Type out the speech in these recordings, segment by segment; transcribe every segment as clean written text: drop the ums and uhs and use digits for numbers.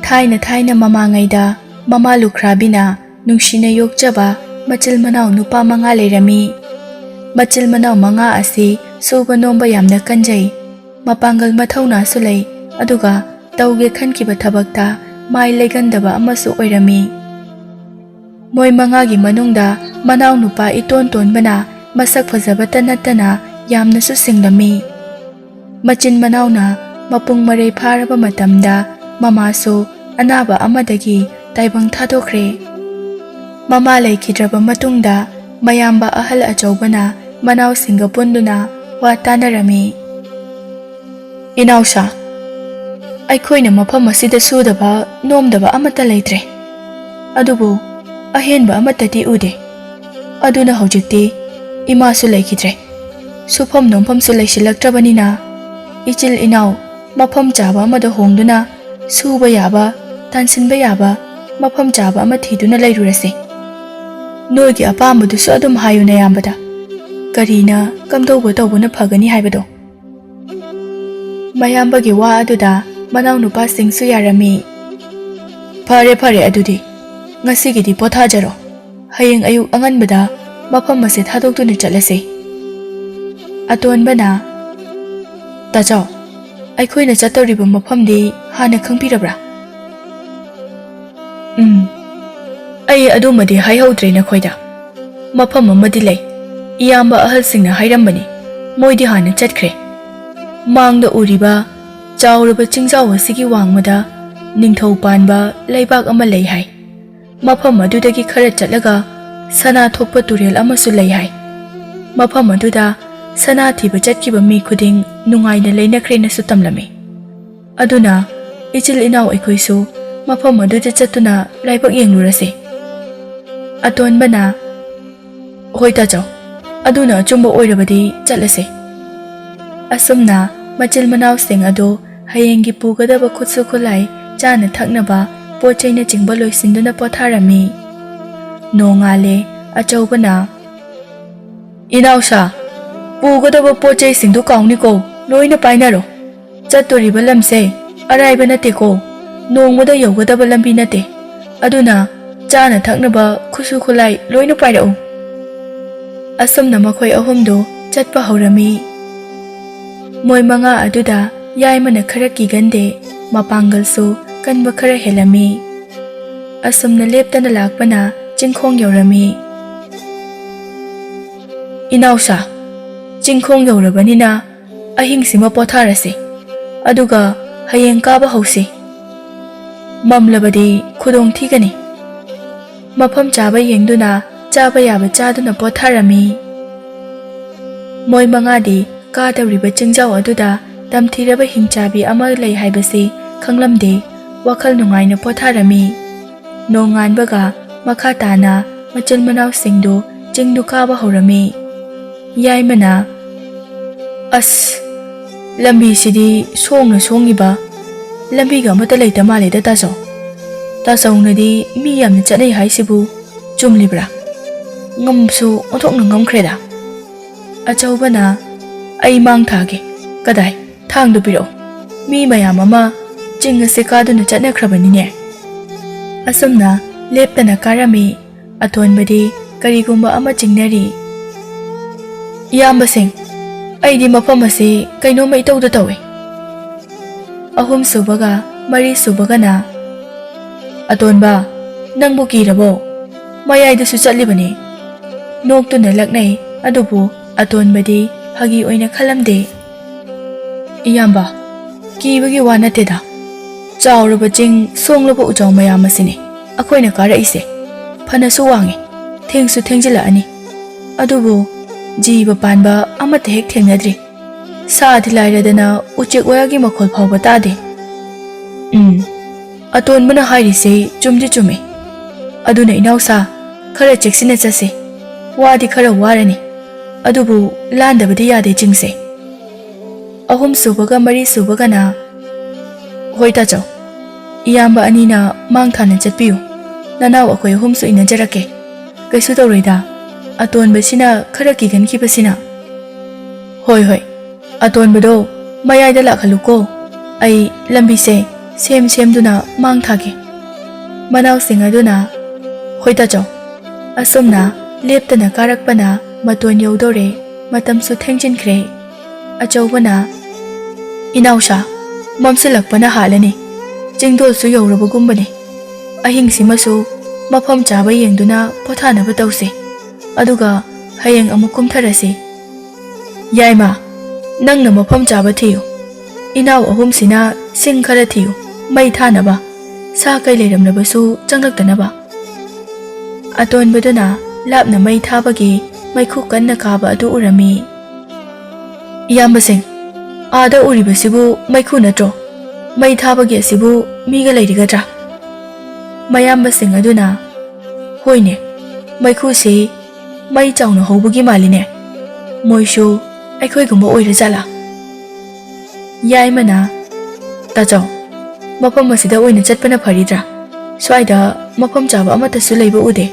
Thai na mamangayda mama lukrabina nungsina yokjaba machil manaw nupa manga leirami. Machil manaw manga asi suba nomba yamna kanjay. Mapangal mathawna su lay aduga tawge khankiba thabakta mai legandaba amasu oirami. Moy mangagi manungda manaw nupa iton bana masak fazabata natana yamna su singlami. Machin manawna mapung marey pharaba matamda mamaso anaba amadagi taibang thadokre. Mama laikhidraba matungda mayamba ahal achawbana manaw singa punduna wa tanarami. Inawsa aikoina mafam asida sudaba nomdaba amata leitre. Adubu ahenba amatati ude. Aduna hojikti imasu laikhidre. Sufam nomfam su laisilaktраbanina ichil inaw mafam chaba amada hongduna suba yaba tansinba yaba mafam chaba ama thiduna leirurase. Noigi apambudusu adum hayuna yambada karina kamdauba tawbuna phagani haibado. Mayambagi wa aduda manaw nupa singsu yarami. Fare adudi ngasigidi pothajaro. Hayeng ayuk anganbada mafam ase thadokduna chatlase. Atonbana Tajaw aikoina chatoriba mafamdi hana khangpirabra. Ai adumadi haihautre na khoida. Mafam amadi lay. Iyamba ahalsingna hairambani. Moidi hana chatkhre. Mangda uriba chawraba chingjaw asigi wangmada ningthau panba leibak ama lay hai. Mafam adudagi khara chatlaga sana thokpa turel amasu lay hai. Mafam aduda sana thiba chatkiba mi khuding nungaina leinakhre na su tamlami. Aduna ichil inaw aikoisu mafam aduda chatuna laibak yenglurase. Atonbana hoita jaw aduna chumba oirabadi chatlase. Asumna machil manaw sing ado hayengi pugadaba khutsu khulai chana thaknaba pochaina chingba loisinduna potharami. Nongale achawbana Inawsa pugadaba pochai singdu kauniko loina painaro. Chatoriba lamse araiba nate ko nongmada yogadaba lambi nate. Aduna chana thaknaba khusu khulai loina pairao. Asumna makhoi ahumdo chatpa haurami. Moy manga aduda yaimana khara kigande mapangalsu kanba khara helami. Asumna leptana lakpana chingkhong yorami. Inawsa chingkhong yorabanina ahingsima potharase. Aduga hayeng kaba hausi. Mamlabadi khudong thigani. Mafam chaba yengduna chaba yaba chaduna potharami. Moy mangadi kadawriba chingjaw aduda tamthiraba hingchabi ama lay haibasi khanglamde wakhal nungaina potharami. Nonganbaga makha tana machil manaw singdu chingdu kaba haurami. Yaimana as lambi sidi songna songiba lambiga mata leita maleda tajaw. Tajawnadi mi yamna chanai haisibu chumlibra. Ngamsu othokna ngamkhreda. Achawbana ai mang thage kadai thangdu piro mi mayam ama chinga se kaduna chatnakhrabani. Asumna leptana karami. Atonbadi karigumba ama chingnari. Iyamba sing aidi mafam ase kainoma itawda tawe. Ahum subaga mari subagana Atonba nangbu kirabo mayaidasu chatlibani. Noktuna laknai adubu atonbadi hagi oina khalamde. Iyamba kibagi wa nateda chawraba ching songlaba ujaw mayam asini akoina karaise phanasu wangi thengsu thengjila ani. Adubu jiba panba amata hek thengnadri. Saadi lairadana uchek wayagi makhol phawba tade. Atonbana hairise chumdi chume. Aduna inawsa khara cheksina chase. Wadi khara warani. Adubu landabadi yade chingse. Ahum subaga mari subagana hoita chaw. Iyamba anina mangthana chatpiyu. Nanaw akhoi ahumsu inajarake. Kaisu tawroida atonbasina khara kigankhibasina. Hoi Atonbado mayayda lakhaluko ai lambise ꯁꯦꯝꯗꯨꯅ ꯃꯥꯡ ꯊꯥꯈꯤ꯫ ꯃꯅꯥꯎꯁꯤꯡ ꯑꯗꯨꯅ ꯍꯣꯏ ꯇꯥꯆꯧ, ꯑꯁꯨꯝꯅ ꯂꯦꯞꯇꯅ ꯀꯥꯔꯛꯄꯅ ꯃꯇꯣꯟ ꯌꯧꯗꯣꯔꯦ, ꯃꯇꯝꯁꯨ ꯊꯦꯡꯖꯤꯟꯈ꯭ꯔꯦ꯫ ꯑꯆꯧꯕꯅ ꯏꯅꯥꯎꯁꯥ, ꯃꯝꯁꯤꯜꯂꯛꯄꯅ ꯍꯥꯜꯂꯅꯤ, ꯆꯤꯡꯗꯣꯜꯁꯨ ꯌꯧꯔꯕꯒꯨꯝꯕꯅꯤ, ꯑꯍꯤꯡꯁꯤꯃꯁꯨ ꯃꯐꯝ ꯆꯥꯕ ꯌꯦꯡꯗꯨꯅ ꯄꯣꯊꯥꯅꯕ ꯇꯧꯁꯤ, ꯑꯗꯨꯒ ꯍꯌꯦꯡ ꯑꯃꯨꯛ ꯀꯨꯝꯊꯔꯁꯤ꯫ ꯌꯥꯏꯃ, ꯅꯪꯅ ꯃꯐꯝ ꯆꯥꯕ ꯊꯤꯌꯨ, ꯏꯅꯥꯎ ꯑꯍꯨꯝꯁꯤꯅ ꯁꯤꯡ ꯈꯔ ꯊꯤꯌꯨ, ꯃꯩ ꯊꯥꯅꯕ, ꯁꯥ ꯀꯩ ꯂꯩꯔꯝꯂꯕꯁꯨ ꯆꯪꯂꯛꯇꯅꯕ꯫ ꯑꯇꯣꯟꯕꯗꯨꯅ ꯂꯥꯞꯅ ꯃꯩ ꯊꯥꯕꯒꯤ ꯃꯩꯈꯨ ꯀꯟꯅ ꯀꯥꯕ ꯑꯗꯨ ꯎꯔꯝꯃꯤ꯫ ꯏꯌꯥꯝꯕꯁꯤꯡ, ꯑꯥꯗ ꯎꯔꯤꯕꯁꯤꯕꯨ ꯃꯩꯈꯨ ꯅꯠꯇ꯭ꯔꯣ? ꯃꯩ ꯊꯥꯕꯒꯤ ꯑꯁꯤꯕꯨ ꯃꯤꯒ ꯂꯩꯔꯤꯒꯗ꯭ꯔꯥ? ꯃꯌꯥꯝꯕꯁꯤꯡ ꯑꯗꯨꯅ ꯍꯣꯏꯅꯦ, ꯃꯩꯈꯨꯁꯤ ꯃꯩ ꯆꯥꯎꯅ ꯍꯧꯕꯒꯤ ꯃꯥꯜꯂꯤꯅꯦ, ꯃꯣꯏꯁꯨ ꯑꯩꯈꯣꯏꯒꯨꯝꯕ ꯑꯣꯏꯔꯖꯥꯠꯂꯥ? ꯌꯥꯏꯃꯅ ꯇꯥꯆꯧ, ꯃꯐꯝ ꯑꯁꯤꯗ ꯑꯣꯏꯅ ꯆꯠꯄꯅ ꯐꯔꯤꯗ꯭ꯔꯥ? ꯁ꯭ꯋꯥꯏꯗ ꯃꯐꯝ ꯆꯥꯕ ꯑꯃꯠꯇꯁꯨ ꯂꯩꯕ ꯎꯗꯦ꯫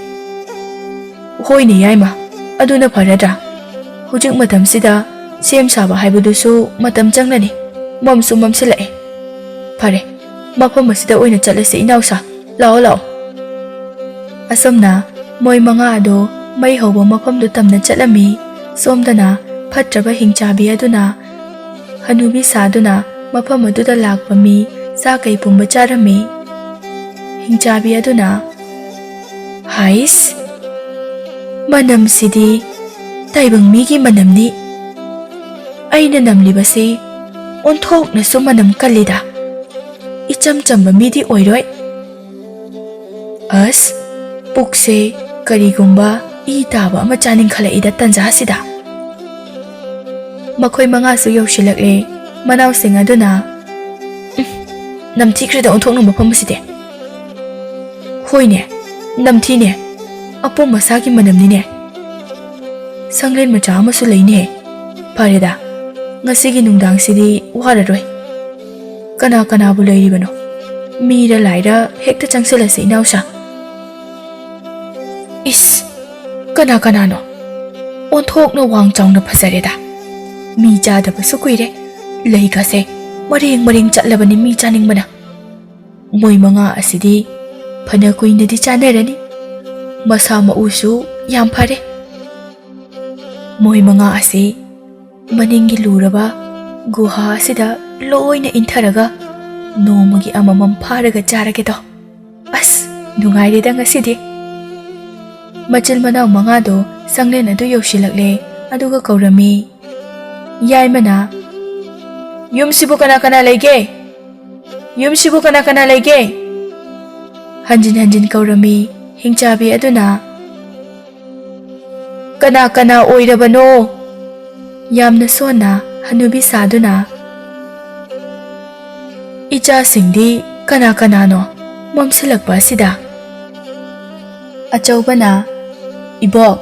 ꯍꯣꯏꯅꯦ ꯌꯥꯏꯃ, ꯑꯗꯨꯅ ꯐꯔꯗ꯭ꯔꯥ? ꯍꯧꯖꯤꯛ ꯃꯇꯝꯁꯤꯗ ꯁꯦꯝ ꯁꯥꯕ ꯍꯥꯏꯕꯗꯨꯁꯨ ꯃꯇꯝ ꯆꯪꯂꯅꯤ, ꯃꯝꯁꯨ ꯃꯝꯁꯤꯜꯂꯛꯑꯦ꯫ ꯐꯔꯦ, ꯃꯐꯝ ꯑꯁꯤꯗ ꯑꯣꯏꯅ ꯆꯠꯂꯁꯤ ꯏꯅꯥꯎꯁꯥ, ꯂꯥꯛꯑꯣ ꯂꯥꯛꯑꯣ꯫ ꯑꯁꯨꯝꯅ ꯃꯣꯏ ꯃꯉꯥ ꯑꯗꯨ ꯃꯩ ꯍꯧꯕ ꯃꯐꯝꯗꯨ ꯇꯝꯅ ꯆꯠꯂꯝꯃꯤ꯫ ꯁꯣꯝꯗꯅ ꯐꯠꯇ꯭ꯔꯕ ꯍꯤꯡꯆꯥꯕꯤ ꯑꯗꯨꯅ ꯍꯅꯨꯕꯤ ꯁꯥꯗꯨꯅ ꯃꯐꯝ ꯑꯗꯨꯗ ꯂꯥꯛꯄ ꯃꯤ ꯆꯥ ꯀꯩ ꯄꯨꯝꯕ ꯆꯥꯔꯝꯃꯤ꯫ ꯍꯤꯡꯆꯥꯕꯤ ꯑꯗꯨꯅ ꯍꯥꯏꯁ, ꯃꯅꯝꯁꯤꯗꯤ ꯇꯥꯏꯕꯪ ꯃꯤꯒꯤ ꯃꯅꯝꯅꯤ, ꯑꯩꯅ ꯅꯝꯂꯤꯕꯁꯤ ꯑꯣꯟꯊꯣꯛꯅꯁꯨ ꯃꯅꯝ ꯀꯜꯂꯤꯗ, ꯏꯆꯝ ꯆꯝꯕ ꯃꯤꯗꯤ ꯑꯣꯏꯔꯣꯏ꯫ ꯑꯁ, ꯄꯨꯛꯁꯦ ꯀꯔꯤꯒꯨꯝꯕ ꯏ ꯇꯥꯕ ꯑꯃ ꯆꯥꯅꯤꯡꯈꯠꯂꯛꯏꯗ ꯇꯟꯖꯥꯁꯤꯗ꯫ ꯃꯈꯣꯏ ꯃꯉꯥꯁꯨ ꯌꯧꯁꯤꯜꯂꯛꯂꯦ꯫ ꯃꯅꯥꯎꯁꯤꯡ ꯑꯗꯨꯅ ꯅꯝꯊꯤꯈ꯭ꯔꯦꯗ ꯑꯣꯟꯊꯣꯛꯅ ꯃꯐꯝ ꯑꯁꯤꯗꯤ꯫ ꯍꯣꯏꯅꯦ, ꯅꯝꯊꯤꯅꯦ, ꯑꯄꯣꯝ ꯃꯁꯥꯒꯤ ꯃꯅꯝꯅꯤꯅꯦ, ꯁꯪꯂꯦꯟ ꯃꯆꯥ ꯑꯃꯁꯨ ꯂꯩꯅꯦ꯫ ꯐꯔꯦꯗ, ꯉꯁꯤꯒꯤ ꯅꯨꯡꯗꯥꯡꯁꯤꯗꯤ ꯋꯥꯔꯔꯣꯏ꯫ ꯀꯅꯥ ꯀꯅꯥꯕꯨ ꯂꯩꯔꯤꯕꯅꯣ? ꯃꯤꯔ ꯂꯥꯏꯔ ꯍꯦꯛꯇ ꯆꯪꯁꯤꯜꯂꯁꯤ ꯏꯅꯥꯎꯁꯥ꯫ ꯏꯁ, ꯀꯅꯥ ꯀꯅꯥꯅꯣ? ꯑꯣꯟꯊꯣꯛꯅ ꯋꯥꯡ ꯆꯥꯎꯅ ꯐꯖꯔꯦꯗ, ꯃꯤ ꯆꯥꯗꯕꯁꯨ ꯀꯨꯏꯔꯦ, ꯂꯩꯒꯁꯦ ꯃꯔꯦꯡ ꯃꯔꯦꯡ ꯆꯠꯂꯕꯅꯤ ꯃꯤ ꯆꯥꯅꯤꯡꯕꯅ꯫ ꯃꯣꯏ ꯃꯉꯥ ꯑꯁꯤꯗꯤ ꯐꯅ ꯀꯨꯏꯅꯗꯤ ꯆꯥꯅꯔꯅꯤ, ꯃꯁꯥ ꯃꯎꯁꯨ ꯌꯥꯝ ꯐꯔꯦ꯫ ꯃꯣꯏ ꯃꯉꯥ ꯑꯁꯤ ꯃꯅꯤꯡꯒꯤ ꯂꯨꯔꯕ ꯒꯨꯍꯥ ꯑꯁꯤꯗ ꯂꯣꯏꯅ ꯏꯟꯊꯔꯒ ꯅꯣꯡꯃꯒꯤ ꯑꯃꯃꯝ ꯐꯥꯔꯒ ꯆꯥꯔꯒꯦꯗꯣ꯫ ꯑꯁ, ꯅꯨꯡꯉꯥꯏꯔꯦꯗ ꯉꯁꯤꯗꯤ꯫ ꯃꯆꯤꯜ ꯃꯅꯥꯎ ꯃꯉꯥꯗꯣ ꯁꯪꯂꯦꯟ ꯑꯗꯨ ꯌꯧꯁꯤꯜꯂꯛꯂꯦ, ꯑꯗꯨꯒ ꯀꯧꯔꯝꯃꯤ꯫ ꯌꯥꯏꯃꯅ ꯌꯨꯝꯁꯤꯕꯨ ꯀꯅꯥ ꯀꯅꯥ ꯂꯩꯒꯦ? ꯌꯨꯝꯁꯤꯕꯨ ꯀꯅꯥ ꯀꯅꯥ ꯂꯩꯒꯦ? ꯍꯟꯖꯤꯟ ꯍꯟꯖꯤꯟ ꯀꯧꯔꯝꯃꯤ꯫ ꯍꯤꯡꯆꯥꯕꯤ ꯑꯗꯨꯅ ꯀꯅꯥ ꯀꯅꯥ ꯑꯣꯏꯔꯕꯅꯣ? ꯌꯥꯝꯅ ꯁꯣꯟꯅ ꯍꯅꯨꯕꯤ ꯁꯥꯗꯨꯅ ꯏꯆꯥꯁꯤꯡꯗꯤ ꯀꯅꯥ ꯀꯅꯥꯅꯣ ꯃꯝꯁꯤꯜꯂꯛꯄ ꯑꯁꯤꯗ? ꯑꯆꯧꯕꯅ ꯏꯕꯣꯛ,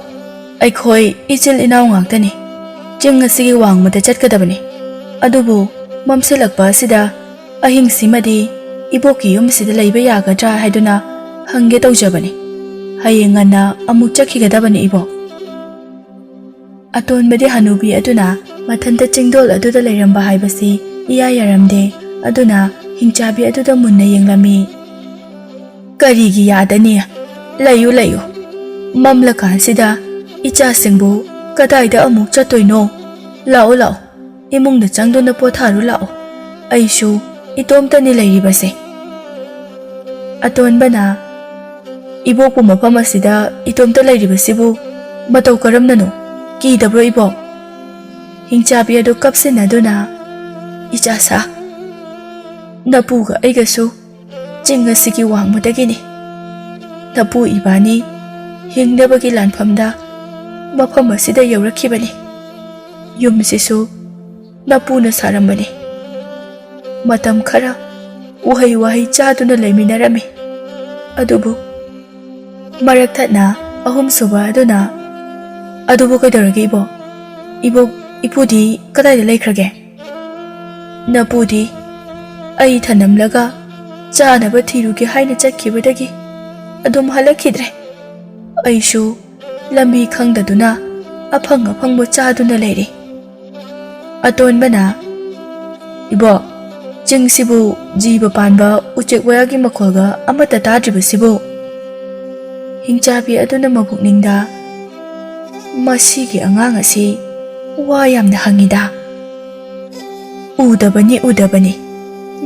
ꯑꯩꯈꯣꯏ ꯏꯆꯤꯜ ꯏꯅꯥꯎ ꯉꯥꯛꯇꯅꯤ, ꯆꯤꯡ ꯑꯁꯤꯒꯤ ꯋꯥꯡꯃꯗ ꯆꯠꯀꯗꯕꯅꯤ, ꯑꯗꯨꯕꯨ ꯃꯝꯁꯤꯜꯂꯛꯄ ꯑꯁꯤꯗ ꯑꯍꯤꯡꯁꯤꯃꯗꯤ ꯏꯕꯣꯛꯀꯤ ꯌꯨꯝꯁꯤꯗ ꯂꯩꯕ ꯌꯥꯒꯗ꯭ꯔꯥ ꯍꯥꯏꯗꯨꯅ ꯍꯪꯒꯦ ꯇꯧꯖꯕꯅꯤ, ꯍꯌꯦꯡ ꯉꯟꯅ ꯑꯃꯨꯛ ꯆꯠꯈꯤꯒꯗꯕꯅꯤ ꯏꯕꯣꯛ꯫ ꯑꯇꯣꯟꯕꯗꯤ ꯍꯅꯨꯕꯤ ꯑꯗꯨꯅ ꯃꯊꯟꯇ ꯆꯤꯡꯗꯣꯜ ꯑꯗꯨꯗ ꯂꯩꯔꯝꯕ ꯍꯥꯏꯕꯁꯤ ꯏꯌꯥ ꯌꯥꯔꯝꯗꯦ, ꯑꯗꯨꯅ ꯍꯤꯡꯆꯥꯕꯤ ꯑꯗꯨꯗ ꯃꯨꯟꯅ ꯌꯦꯡꯂꯝꯃꯤ꯫ ꯀꯔꯤꯒꯤ ꯌꯥꯗꯅꯤ? ꯂꯩꯌꯨ ꯂꯩꯌꯨ, ꯃꯝꯂꯀꯥꯟꯁꯤꯗ ꯏꯆꯥꯁꯤꯡꯕꯨ ꯀꯗꯥꯏꯗ ꯑꯃꯨꯛ ꯆꯠꯇꯣꯏꯅꯣ? ꯂꯥꯛꯑꯣ ꯂꯥꯛꯑꯣ, ꯏꯃꯨꯡꯗ ꯆꯪꯗꯨꯅ ꯄꯣꯊꯥꯔꯨ ꯂꯥꯛꯑꯣ, ꯑꯩꯁꯨ ꯏꯇꯣꯝꯇꯅꯤ ꯂꯩꯔꯤꯕꯁꯦ꯫ ꯑꯇꯣꯟꯕꯅ ꯏꯕꯣꯛꯄꯨ ꯃꯐꯝ ꯑꯁꯤꯗ ꯏꯇꯣꯝꯇ ꯂꯩꯔꯤꯕꯁꯤꯕꯨ ꯃꯇꯧ ꯀꯔꯝꯅꯅꯣ? ꯀꯤꯗꯕ꯭ꯔꯣ ꯏꯕꯣꯛ? ꯍꯤꯡꯆꯥꯕꯤ ꯑꯗꯨ ꯀꯞꯁꯤꯟꯅꯗꯨꯅ ꯏꯆꯥꯁꯥ, ꯅꯄꯨꯒ ꯑꯩꯒꯁꯨ ꯆꯤꯡ ꯑꯁꯤꯒꯤ ꯋꯥꯡꯃꯗꯒꯤꯅꯤ, ꯅꯄꯨ ꯏꯕꯥꯅꯤ ꯍꯤꯡꯅꯕꯒꯤ ꯂꯥꯟꯐꯝꯗ ꯃꯐꯝ ꯑꯁꯤꯗ ꯌꯧꯔꯛꯈꯤꯕꯅꯤ, ꯌꯨꯝꯁꯤꯁꯨ ꯅꯄꯨꯅ ꯁꯥꯔꯝꯕꯅꯤ, ꯃꯇꯝ ꯈꯔ ꯎꯍꯩ ꯋꯥꯍꯩ ꯆꯥꯗꯨꯅ ꯂꯩꯃꯤꯟꯅꯔꯝꯃꯤ, ꯑꯗꯨꯕꯨ ꯃꯔꯛ ꯊꯠꯅ ꯑꯍꯨꯝꯁꯨꯕ ꯑꯗꯨꯅ ꯑꯗꯨꯕꯨ ꯀꯩꯗꯧꯔꯒꯦ ꯏꯕꯣꯛ? ꯏꯄꯨꯗꯤ ꯀꯗꯥꯏꯗ ꯂꯩꯈ꯭ꯔꯒꯦ? ꯅꯄꯨꯗꯤ ꯑꯩ ꯊꯅꯝꯂꯒ ꯆꯥꯅꯕ ꯊꯤꯔꯨꯒꯦ ꯍꯥꯏꯅ ꯆꯠꯈꯤꯕꯗꯒꯤ ꯑꯗꯨꯝ ꯍꯜꯂꯛꯈꯤꯗ꯭ꯔꯦ, ꯑꯩꯁꯨ ꯂꯝꯕꯤ ꯈꯪꯗꯗꯨꯅ ꯑꯐꯪ ꯑꯐꯪꯕ ꯆꯥꯗꯨꯅ ꯂꯩꯔꯤ꯫ ꯑꯇꯣꯟꯕꯅ ꯏꯕꯣꯛ, ꯆꯤꯡꯁꯤꯕꯨ ꯖꯤꯕ ꯄꯥꯟꯕ ꯎꯆꯦꯛ ꯋꯥꯌꯥꯒꯤ ꯃꯈꯣꯜꯒ ꯑꯃꯠꯇ ꯇꯥꯗ꯭ꯔꯤꯕꯁꯤꯕꯨ? ꯍꯤꯡꯆꯥꯕꯤ ꯑꯗꯨꯅ ꯃꯕꯨꯛꯅꯤꯡꯗ ꯃꯁꯤꯒꯤ ꯑꯉꯥꯡ ꯑꯁꯤ ꯋꯥ ꯌꯥꯝꯅ ꯍꯪꯉꯤꯗ. ꯎꯗꯕꯅꯤ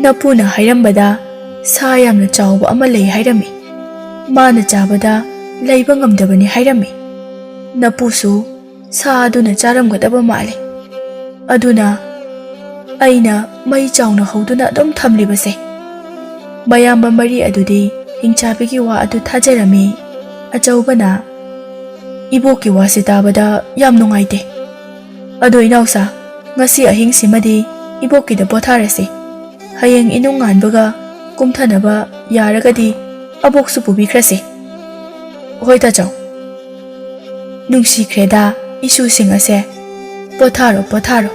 ꯅꯄꯨꯅ ꯍꯥꯏꯔꯝꯕꯗ ꯁꯥ ꯌꯥꯝꯅ ꯆꯥꯎꯕ ꯑꯃ ꯂꯩ ꯍꯥꯏꯔꯝꯃꯤ. ꯃꯥꯅ ꯆꯥꯕꯗ ꯂꯩꯕ ꯉꯝꯗꯕꯅꯤ ꯍꯥꯏꯔꯝꯃꯤ. ꯅꯄꯨꯁꯨ ꯁꯥ ꯑꯗꯨꯅ ꯆꯥꯔꯝꯒꯗꯕ ꯃꯥꯜꯂꯤ. ꯑꯗꯨꯅ ꯑꯩꯅ ꯃꯩ ꯆꯥꯎꯅ ꯍꯧꯗꯨꯅ ꯑꯗꯨꯝ ꯊꯝꯂꯤꯕꯁꯦ. ꯃꯌꯥꯝꯕ ꯃꯔꯤ ꯑꯗꯨꯗꯤ ꯍꯤꯡꯆꯥꯕꯤꯒꯤ ꯋꯥ ꯑꯗꯨ ꯊꯥꯖꯔꯝꯃꯤ. ꯑꯆꯧꯕꯅ ꯏꯕꯣꯛꯀꯤ ꯋꯥꯁꯤ ꯇꯥꯕꯗ ꯌꯥꯝ ꯅꯨꯡꯉꯥꯏꯇꯦ. ꯑꯗꯣ ꯏꯅꯥꯎꯁꯥ, ꯉꯁꯤ ꯑꯍꯤꯡꯁꯤꯃꯗꯤ ꯏꯕꯣꯛꯀꯤꯗ ꯄꯣꯊꯥꯔꯁꯤ. ꯍꯌꯦꯡ ꯏꯅꯨꯡ ꯉꯥꯟꯕꯒ ꯀꯨꯝꯊꯅꯕ ꯌꯥꯔꯒꯗꯤ ꯑꯕꯣꯛꯁꯨ ꯄꯨꯕꯤꯈ꯭ꯔꯁꯤ. ꯍꯣꯏ ꯇꯥꯆꯧ. ꯅꯨꯡꯁꯤꯈ꯭ꯔꯦꯗ ꯏꯁꯨꯁꯤꯡ ꯑꯁꯦ. ꯄꯣꯊꯥꯔꯣ.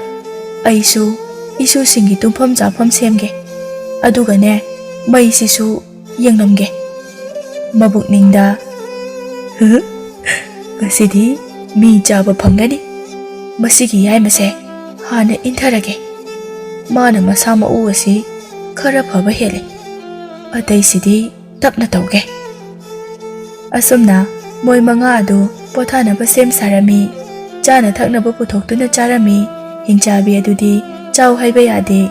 ꯑꯩꯁꯨ ꯏꯁꯨꯁꯤꯡꯒꯤ ꯇꯨꯝꯐꯝ ꯆꯥꯐꯝ ꯁꯦꯝꯒꯦ. ꯑꯗꯨꯒꯅꯦ ꯃꯩꯁꯤꯁꯨ ꯌꯦꯡꯂꯝꯒꯦ. ꯃꯕꯨꯛꯅꯤꯡꯗ ꯉꯁꯤꯗꯤ ꯃꯤ ꯆꯥꯕ ꯐꯪꯒꯅꯤ. ꯃꯁꯤꯒꯤ ꯌꯥꯏꯃꯁꯦ ꯍꯥꯟꯅ ꯏꯟꯊꯔꯒꯦ. ꯃꯥꯅ ꯃꯁꯥ ꯃꯎ ꯑꯁꯤ ꯈꯔ ꯐꯕ ꯍꯦꯜꯂꯤ. ꯑꯇꯩꯁꯤꯗꯤ ꯇꯞꯅ ꯇꯧꯒꯦ. ꯑꯁꯨꯝꯅ ꯃꯣꯏ ꯃꯉꯥ ꯑꯗꯨ ꯄꯣꯊꯥꯅꯕ ꯁꯦꯝ ꯁꯥꯔꯝꯃꯤ. ꯆꯥꯅ ꯊꯛꯅꯕ ꯄꯨꯊꯣꯛꯇꯨꯅ ꯆꯥꯔꯝꯃꯤ. ꯍꯤꯡꯆꯥꯕꯤ ꯑꯗꯨꯗꯤ ꯆꯥꯎ ꯍꯥꯏꯕ ꯌꯥꯗꯦ.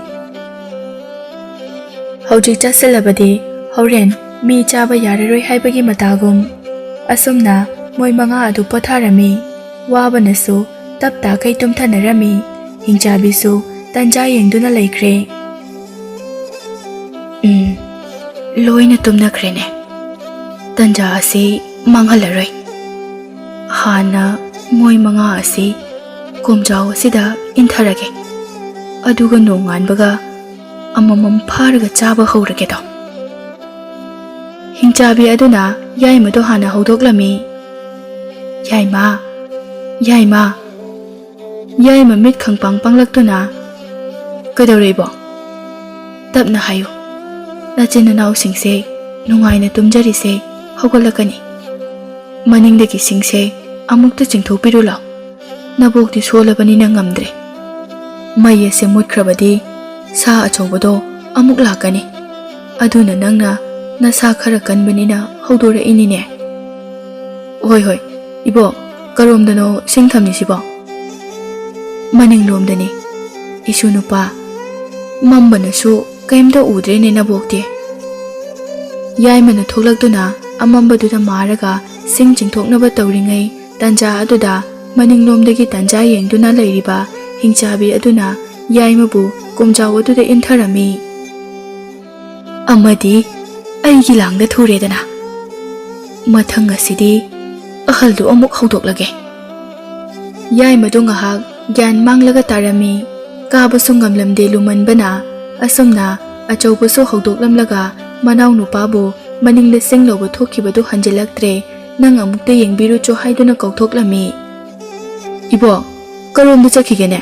ꯍꯧꯖꯤꯛ ꯆꯥꯁꯤꯜꯂꯕꯗꯤ ꯍꯣꯔꯦꯟ ꯃꯤ ꯆꯥꯕ ꯌꯥꯔꯔꯣꯏ ꯍꯥꯏꯕꯒꯤ ꯃꯇꯥꯒꯨꯝ. ꯑꯁꯨꯝꯅ ꯃꯣꯏ ꯃꯉꯥ ꯑꯗꯨ ꯄꯣꯊꯥꯔꯝꯃꯤ. ꯋꯥꯕꯅꯁꯨ ꯇꯞ ꯇꯥꯈꯩ ꯇꯨꯝꯊꯅꯔꯝꯃꯤ. ꯍꯤꯡꯆꯥꯕꯤꯁꯨ ꯇꯟꯖꯥ ꯌꯦꯡꯗꯨꯅ ꯂꯩꯈ꯭ꯔꯦ. ꯂꯣꯏꯅ ꯇꯨꯝꯅꯈ꯭ꯔꯦꯅꯦ. ꯇꯟꯖꯥ ꯑꯁꯤ ꯃꯥꯡꯍꯜꯂꯔꯣꯏ. ꯍꯥꯟꯅ ꯃꯣꯏ ꯃꯉꯥ ꯑꯁꯤ ꯀꯣꯝꯖꯥꯎ ꯑꯁꯤꯗ ꯏꯟꯊꯔꯒꯦ. ꯑꯗꯨꯒ ꯅꯣꯡꯉꯥꯟꯕꯒ ꯑꯃꯃꯝ ꯐꯥꯔꯒ ꯆꯥꯕ ꯍꯧꯔꯒꯦꯗꯣ. ꯍꯤꯡꯆꯥꯕꯤ ꯑꯗꯨꯅ ꯌꯥꯏꯃꯗꯣ ꯍꯥꯟꯅ ꯍꯧꯗꯣꯛꯂꯝꯃꯤ. ꯌꯥꯏꯃ. ꯌꯥꯏꯃ ꯃꯤꯠ ꯈꯪꯄꯥꯡ ꯄꯥꯡꯂꯛꯇꯨꯅ, ꯀꯩꯗꯧꯔꯛꯏꯕꯣ? ꯇꯞꯅ ꯍꯥꯏꯌꯨ. ꯅꯆꯤꯟ ꯅꯅꯥꯎꯁꯤꯡꯁꯦ ꯅꯨꯡꯉꯥꯏꯅ ꯇꯨꯝꯖꯔꯤꯁꯦ ꯍꯧꯒꯠꯂꯛꯀꯅꯤ. ꯃꯅꯤꯡꯗꯒꯤ ꯁꯤꯡꯁꯦ ꯑꯃꯨꯛꯇ ꯆꯤꯡꯊꯣꯛꯄꯤꯔꯨ ꯂꯥꯎ. ꯅꯕꯣꯛꯇꯤ ꯁꯣꯜꯂꯕꯅꯤꯅ ꯉꯝꯗ꯭ꯔꯦ. ꯃꯩ ꯑꯁꯤ ꯃꯨꯠꯈ꯭ꯔꯕꯗꯤ ꯁꯥ ꯑꯆꯧꯕꯗꯣ ꯑꯃꯨꯛ ꯂꯥꯛꯀꯅꯤ. ꯑꯗꯨꯅ ꯅꯪꯅ ꯅꯁꯥ ꯈꯔ ꯀꯟꯕꯅꯤꯅ ꯍꯧꯗꯣꯔꯛꯏꯅꯤꯅꯦ. ꯍꯣꯏ. ꯏꯕꯣꯛ, ꯀꯔꯣꯝꯗꯅꯣ ꯁꯤꯡ ꯊꯝꯂꯤꯁꯤꯕꯣ? ꯃꯅꯤꯡꯂꯣꯝꯗꯅꯤ. ꯏꯁꯨ ꯅꯨꯄꯥ, ꯃꯝꯕꯅꯁꯨ ꯀꯩꯝꯇ ꯎꯗ꯭ꯔꯦꯅꯦ ꯅꯕꯣꯛꯇꯤ. ꯌꯥꯏꯃꯅ ꯊꯣꯛꯂꯛꯇꯨꯅ ꯑꯃꯝꯕꯗꯨꯗ ꯃꯥꯔꯒ ꯁꯤꯡ ꯆꯤꯡꯊꯣꯛꯅꯕ ꯇꯧꯔꯤꯉꯩ ꯇꯟꯖꯥ ꯑꯗꯨꯗ ꯃꯅꯤꯡꯂꯣꯝꯗꯒꯤ ꯇꯟꯖꯥ ꯌꯦꯡꯗꯨꯅ ꯂꯩꯔꯤꯕ ꯍꯤꯡꯆꯥꯕꯤ ꯑꯗꯨꯅ ꯌꯥꯏꯃꯕꯨ ꯀꯣꯝꯖꯥꯎ ꯑꯗꯨꯗ ꯏꯟꯊꯔꯝꯃꯤ. ꯑꯃꯗꯤ ꯑꯩꯒꯤ ꯂꯥꯡꯗ ꯊꯨꯔꯦꯗꯅ. ꯃꯊꯪ ꯑꯁꯤꯗꯤ ꯑꯍꯜꯗꯨ ꯑꯃꯨꯛ ꯍꯧꯗꯣꯛꯂꯒꯦ. ꯌꯥꯏꯃꯗꯨ ꯉꯥꯏꯍꯥꯛ ꯒ꯭ꯌꯥꯟ ꯃꯥꯡꯂꯒ ꯇꯥꯔꯝꯃꯤ. ꯀꯥꯕꯁꯨ ꯉꯝꯂꯝꯗꯦ ꯂꯨꯃꯟꯕꯅ. ꯑꯁꯨꯝꯅ ꯑꯆꯧꯕꯁꯨ ꯍꯧꯗꯣꯛꯂꯝꯂꯒ ꯃꯅꯥꯎ ꯅꯨꯄꯥꯕꯨ ꯃꯅꯤꯡꯗ ꯁꯤꯡ ꯂꯧꯕ ꯊꯣꯛꯈꯤꯕꯗꯨ ꯍꯟꯖꯤꯜꯂꯛꯇ꯭ꯔꯦ. ꯅꯪ ꯑꯃꯨꯛꯇ ꯌꯦꯡꯕꯤꯔꯨꯆꯣ ꯍꯥꯏꯗꯨꯅ ꯀꯧꯊꯣꯛꯂꯝꯃꯤ. ꯏꯕꯣ, ꯀꯔꯣꯝꯗ ꯆꯠꯈꯤꯒꯦꯅꯦ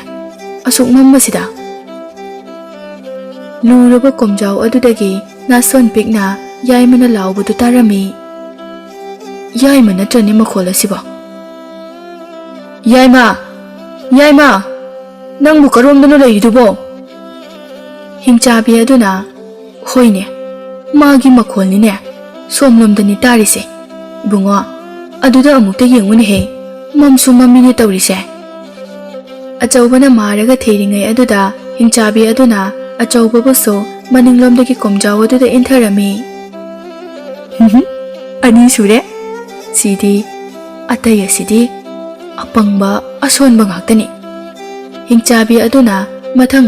ꯑꯁꯨꯛ ꯃꯝꯕꯁꯤꯗ? ꯂꯨꯔꯕ ꯀꯣꯝꯖꯥꯎ ꯑꯗꯨꯗꯒꯤ ꯅꯥꯁꯣꯟ ꯄꯤꯛꯅ ꯌꯥꯏꯃꯅ ꯂꯥꯎꯕꯗꯨ ꯇꯥꯔꯝꯃꯤ. ꯌꯥꯏꯃ ꯅꯠꯇ꯭ꯔꯅꯦ ꯃꯈꯣꯜ ꯑꯁꯤꯕꯣ? ꯌꯥꯏꯃ, ꯅꯪꯕꯨ ꯀꯔꯣꯝꯗꯅꯣ ꯂꯩꯔꯤꯗꯨꯕꯣ? ꯍꯤꯡꯆꯥꯕꯤ ꯑꯗꯨꯅ, ꯍꯣꯏꯅꯦ, ꯃꯥꯒꯤ ꯃꯈꯣꯜꯅꯤꯅꯦ. ꯁꯣꯝꯂꯣꯝꯗꯅꯤ ꯇꯥꯔꯤꯁꯦ. ꯏꯕꯨꯡꯉꯣ, ꯑꯗꯨꯗ ꯑꯃꯨꯛꯇ ꯌꯦꯡꯉꯨꯅꯦꯍꯦ. ꯃꯝꯁꯨ ꯃꯝꯃꯤꯅꯦ ꯇꯧꯔꯤꯁꯦ. ꯑꯆꯧꯕꯅ ꯃꯥꯔꯒ ꯊꯤꯔꯤꯉꯩ ꯑꯗꯨꯗ ꯍꯤꯡꯆꯥꯕꯤ ꯑꯗꯨꯅ ꯑꯆꯧꯕꯕꯨꯁꯨ ꯃꯅꯤꯡꯂꯣꯝꯗꯒꯤ ꯀꯣꯝꯖꯥꯎ ꯑꯗꯨꯗ ꯏꯟꯊꯔꯝꯃꯤ. ꯑꯅꯤ ꯁꯨꯔꯦ. ꯁꯤꯗꯤ ꯑꯇꯩ ꯑꯁꯤꯗꯤ ꯑꯄꯪꯕ ꯑꯁꯣꯟꯕ ꯉꯥꯛꯇꯅꯤ. ꯍꯤꯡꯆꯥꯕꯤ ꯑꯗꯨꯅ ꯃꯊꯪ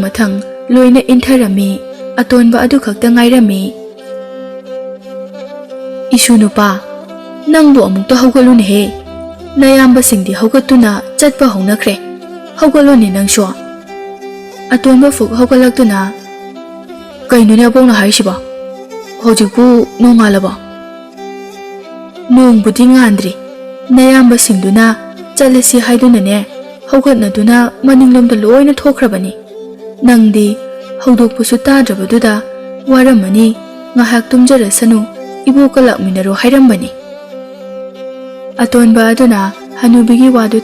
ꯂꯣꯏꯅ ꯏꯟꯊꯔꯝꯃꯤ. ꯑꯇꯣꯟꯕ ꯑꯗꯨ ꯈꯛꯇ ꯉꯥꯏꯔꯝꯃꯤ. ꯏꯁꯨ ꯅꯨꯄꯥ, ꯅꯪꯕꯨ ꯑꯃꯨꯛꯇ ꯍꯧꯒꯠꯂꯨꯅꯦꯍꯦ. ꯅꯌꯥꯝꯕꯁꯤꯡꯗꯤ ꯍꯧꯒꯠꯇꯨꯅ ꯆꯠꯄ ꯍꯧꯅꯈ꯭ꯔꯦ. ꯍꯧꯒꯠꯂꯨꯅꯦ ꯅꯪꯁꯨ. ꯑꯇꯣꯟꯕ ꯐꯨꯛ ꯍꯧꯒꯠꯂꯛꯇꯨꯅ, ꯀꯩꯅꯣꯅꯦ ꯑꯕꯣꯛꯅ ꯍꯥꯏꯔꯤꯁꯤꯕꯣ? ꯍꯧꯖꯤꯛꯄꯨ ꯅꯣꯡꯉꯥꯜꯂꯕꯣ? ꯅꯣꯡꯕꯨꯗꯤ ꯉꯥꯟꯗ꯭ꯔꯤ. ꯅꯌꯥꯝꯕꯁꯤꯡꯗꯨꯅ ꯆꯠꯂꯁꯤ ꯍꯥꯏꯗꯨꯅꯅꯦ ꯍꯧꯒꯠꯅꯗꯨꯅ ꯃꯅꯤꯡꯂꯣꯝꯗ ꯂꯣꯏꯅ ꯊꯣꯛꯈ꯭ꯔꯕꯅꯤ. ꯅꯪꯗꯤ ꯍꯧꯗꯣꯛꯄꯁꯨ ꯇꯥꯗ꯭ꯔꯕꯗꯨꯗ ꯋꯥꯔꯝꯃꯅꯤ. ꯉꯥꯏꯍꯥꯛ ꯇꯨꯝꯖꯔꯁꯅꯨ, ꯏꯕꯣꯛꯀ ꯂꯥꯛꯃꯤꯟꯅꯔꯣ ꯍꯥꯏꯔꯝꯕꯅꯤ. ꯑꯇꯣꯟꯕ ꯑꯗꯨꯅ ꯍꯅꯨꯕꯤꯒꯤ ꯋꯥꯗꯨ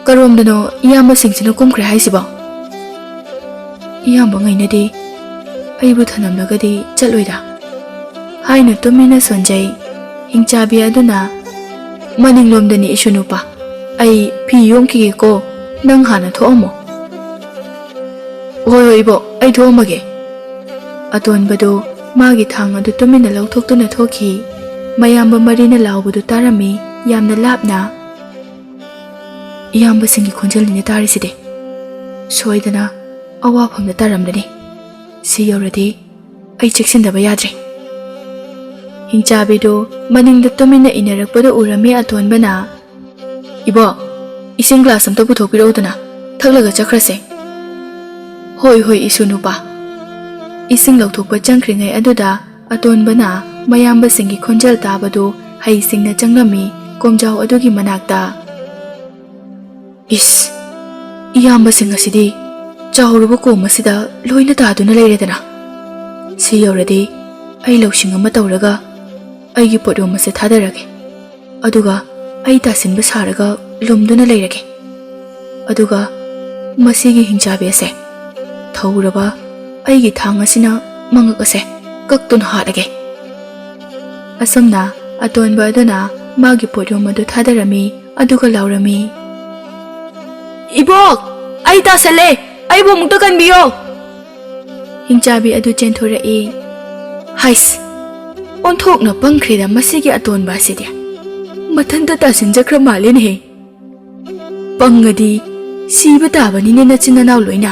Karomdano iyamba singsina kumkhre haisiba. Iyamba ngainadi aibu thanamlagadi chatloida. Haina tumina sonjai hingchabi aduna maninglomdani isunupa. Ai phi yongki ko nang hana thomo. Hoi hoi ibo ai thomage. Atonbado magi thang adu tumina lauthokuna thoki. Mayamba marina laubadu tarami yamna lapna. Iyamba singi khonjalni tariside. Soidana awafamna taramdani. Si yoradi ai cheksindaba yadre. Hingchabido maningda tumina inarakpada urami atonbana. Ibo ising glass amta puthokpiraudana thaklaga chakhrase. Hoi hoi isunupa. Ising lauthokpa changkringai aduda atonbana mayamba singi khonjal tabadu hai singna changlami komjau adugi manakta. Is iyamba singasidi chawruba komasida loina taduna leiredana. Si yoradi ai lawsing ama tawraga aigi podom ase thadarage. Aduga ai tasinba saraga lumduna leirage. Aduga masigi hingchabi ase thawraba aigi thang asina mangak ase kaktun harage. Asamna atonba aduna magi podom adu thadarami aduga laurami. Ibok ai tasale ai bo mukta kanbiyo. Hingchabi adu chenthorei. Hais onthokna pangkhrida masigi atonba asidia. Mathanta tasinjakra malin he. Pangadi siba tabani ne nachinanaw loina.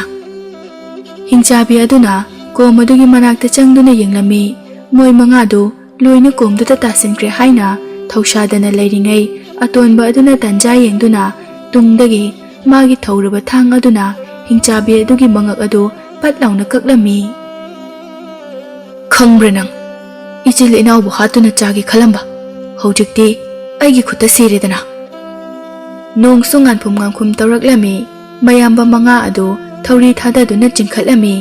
Hingchabi aduna komadugi manakta changduna yenglami moi mangadu loina komdata tasinkre haina thausadana leiringai atonba aduna tanja yengduna tungdagi magi thawraba thang aduna hingchabi adugi mangak adu patlauna kaklami. Khangbranang ichil inaw bu hatuna chagi khalamba hojikti aigi khuta siredana. Nong sungan phumngam khum tawraklami mayamba manga adu thawri thadaduna chingkhatlami.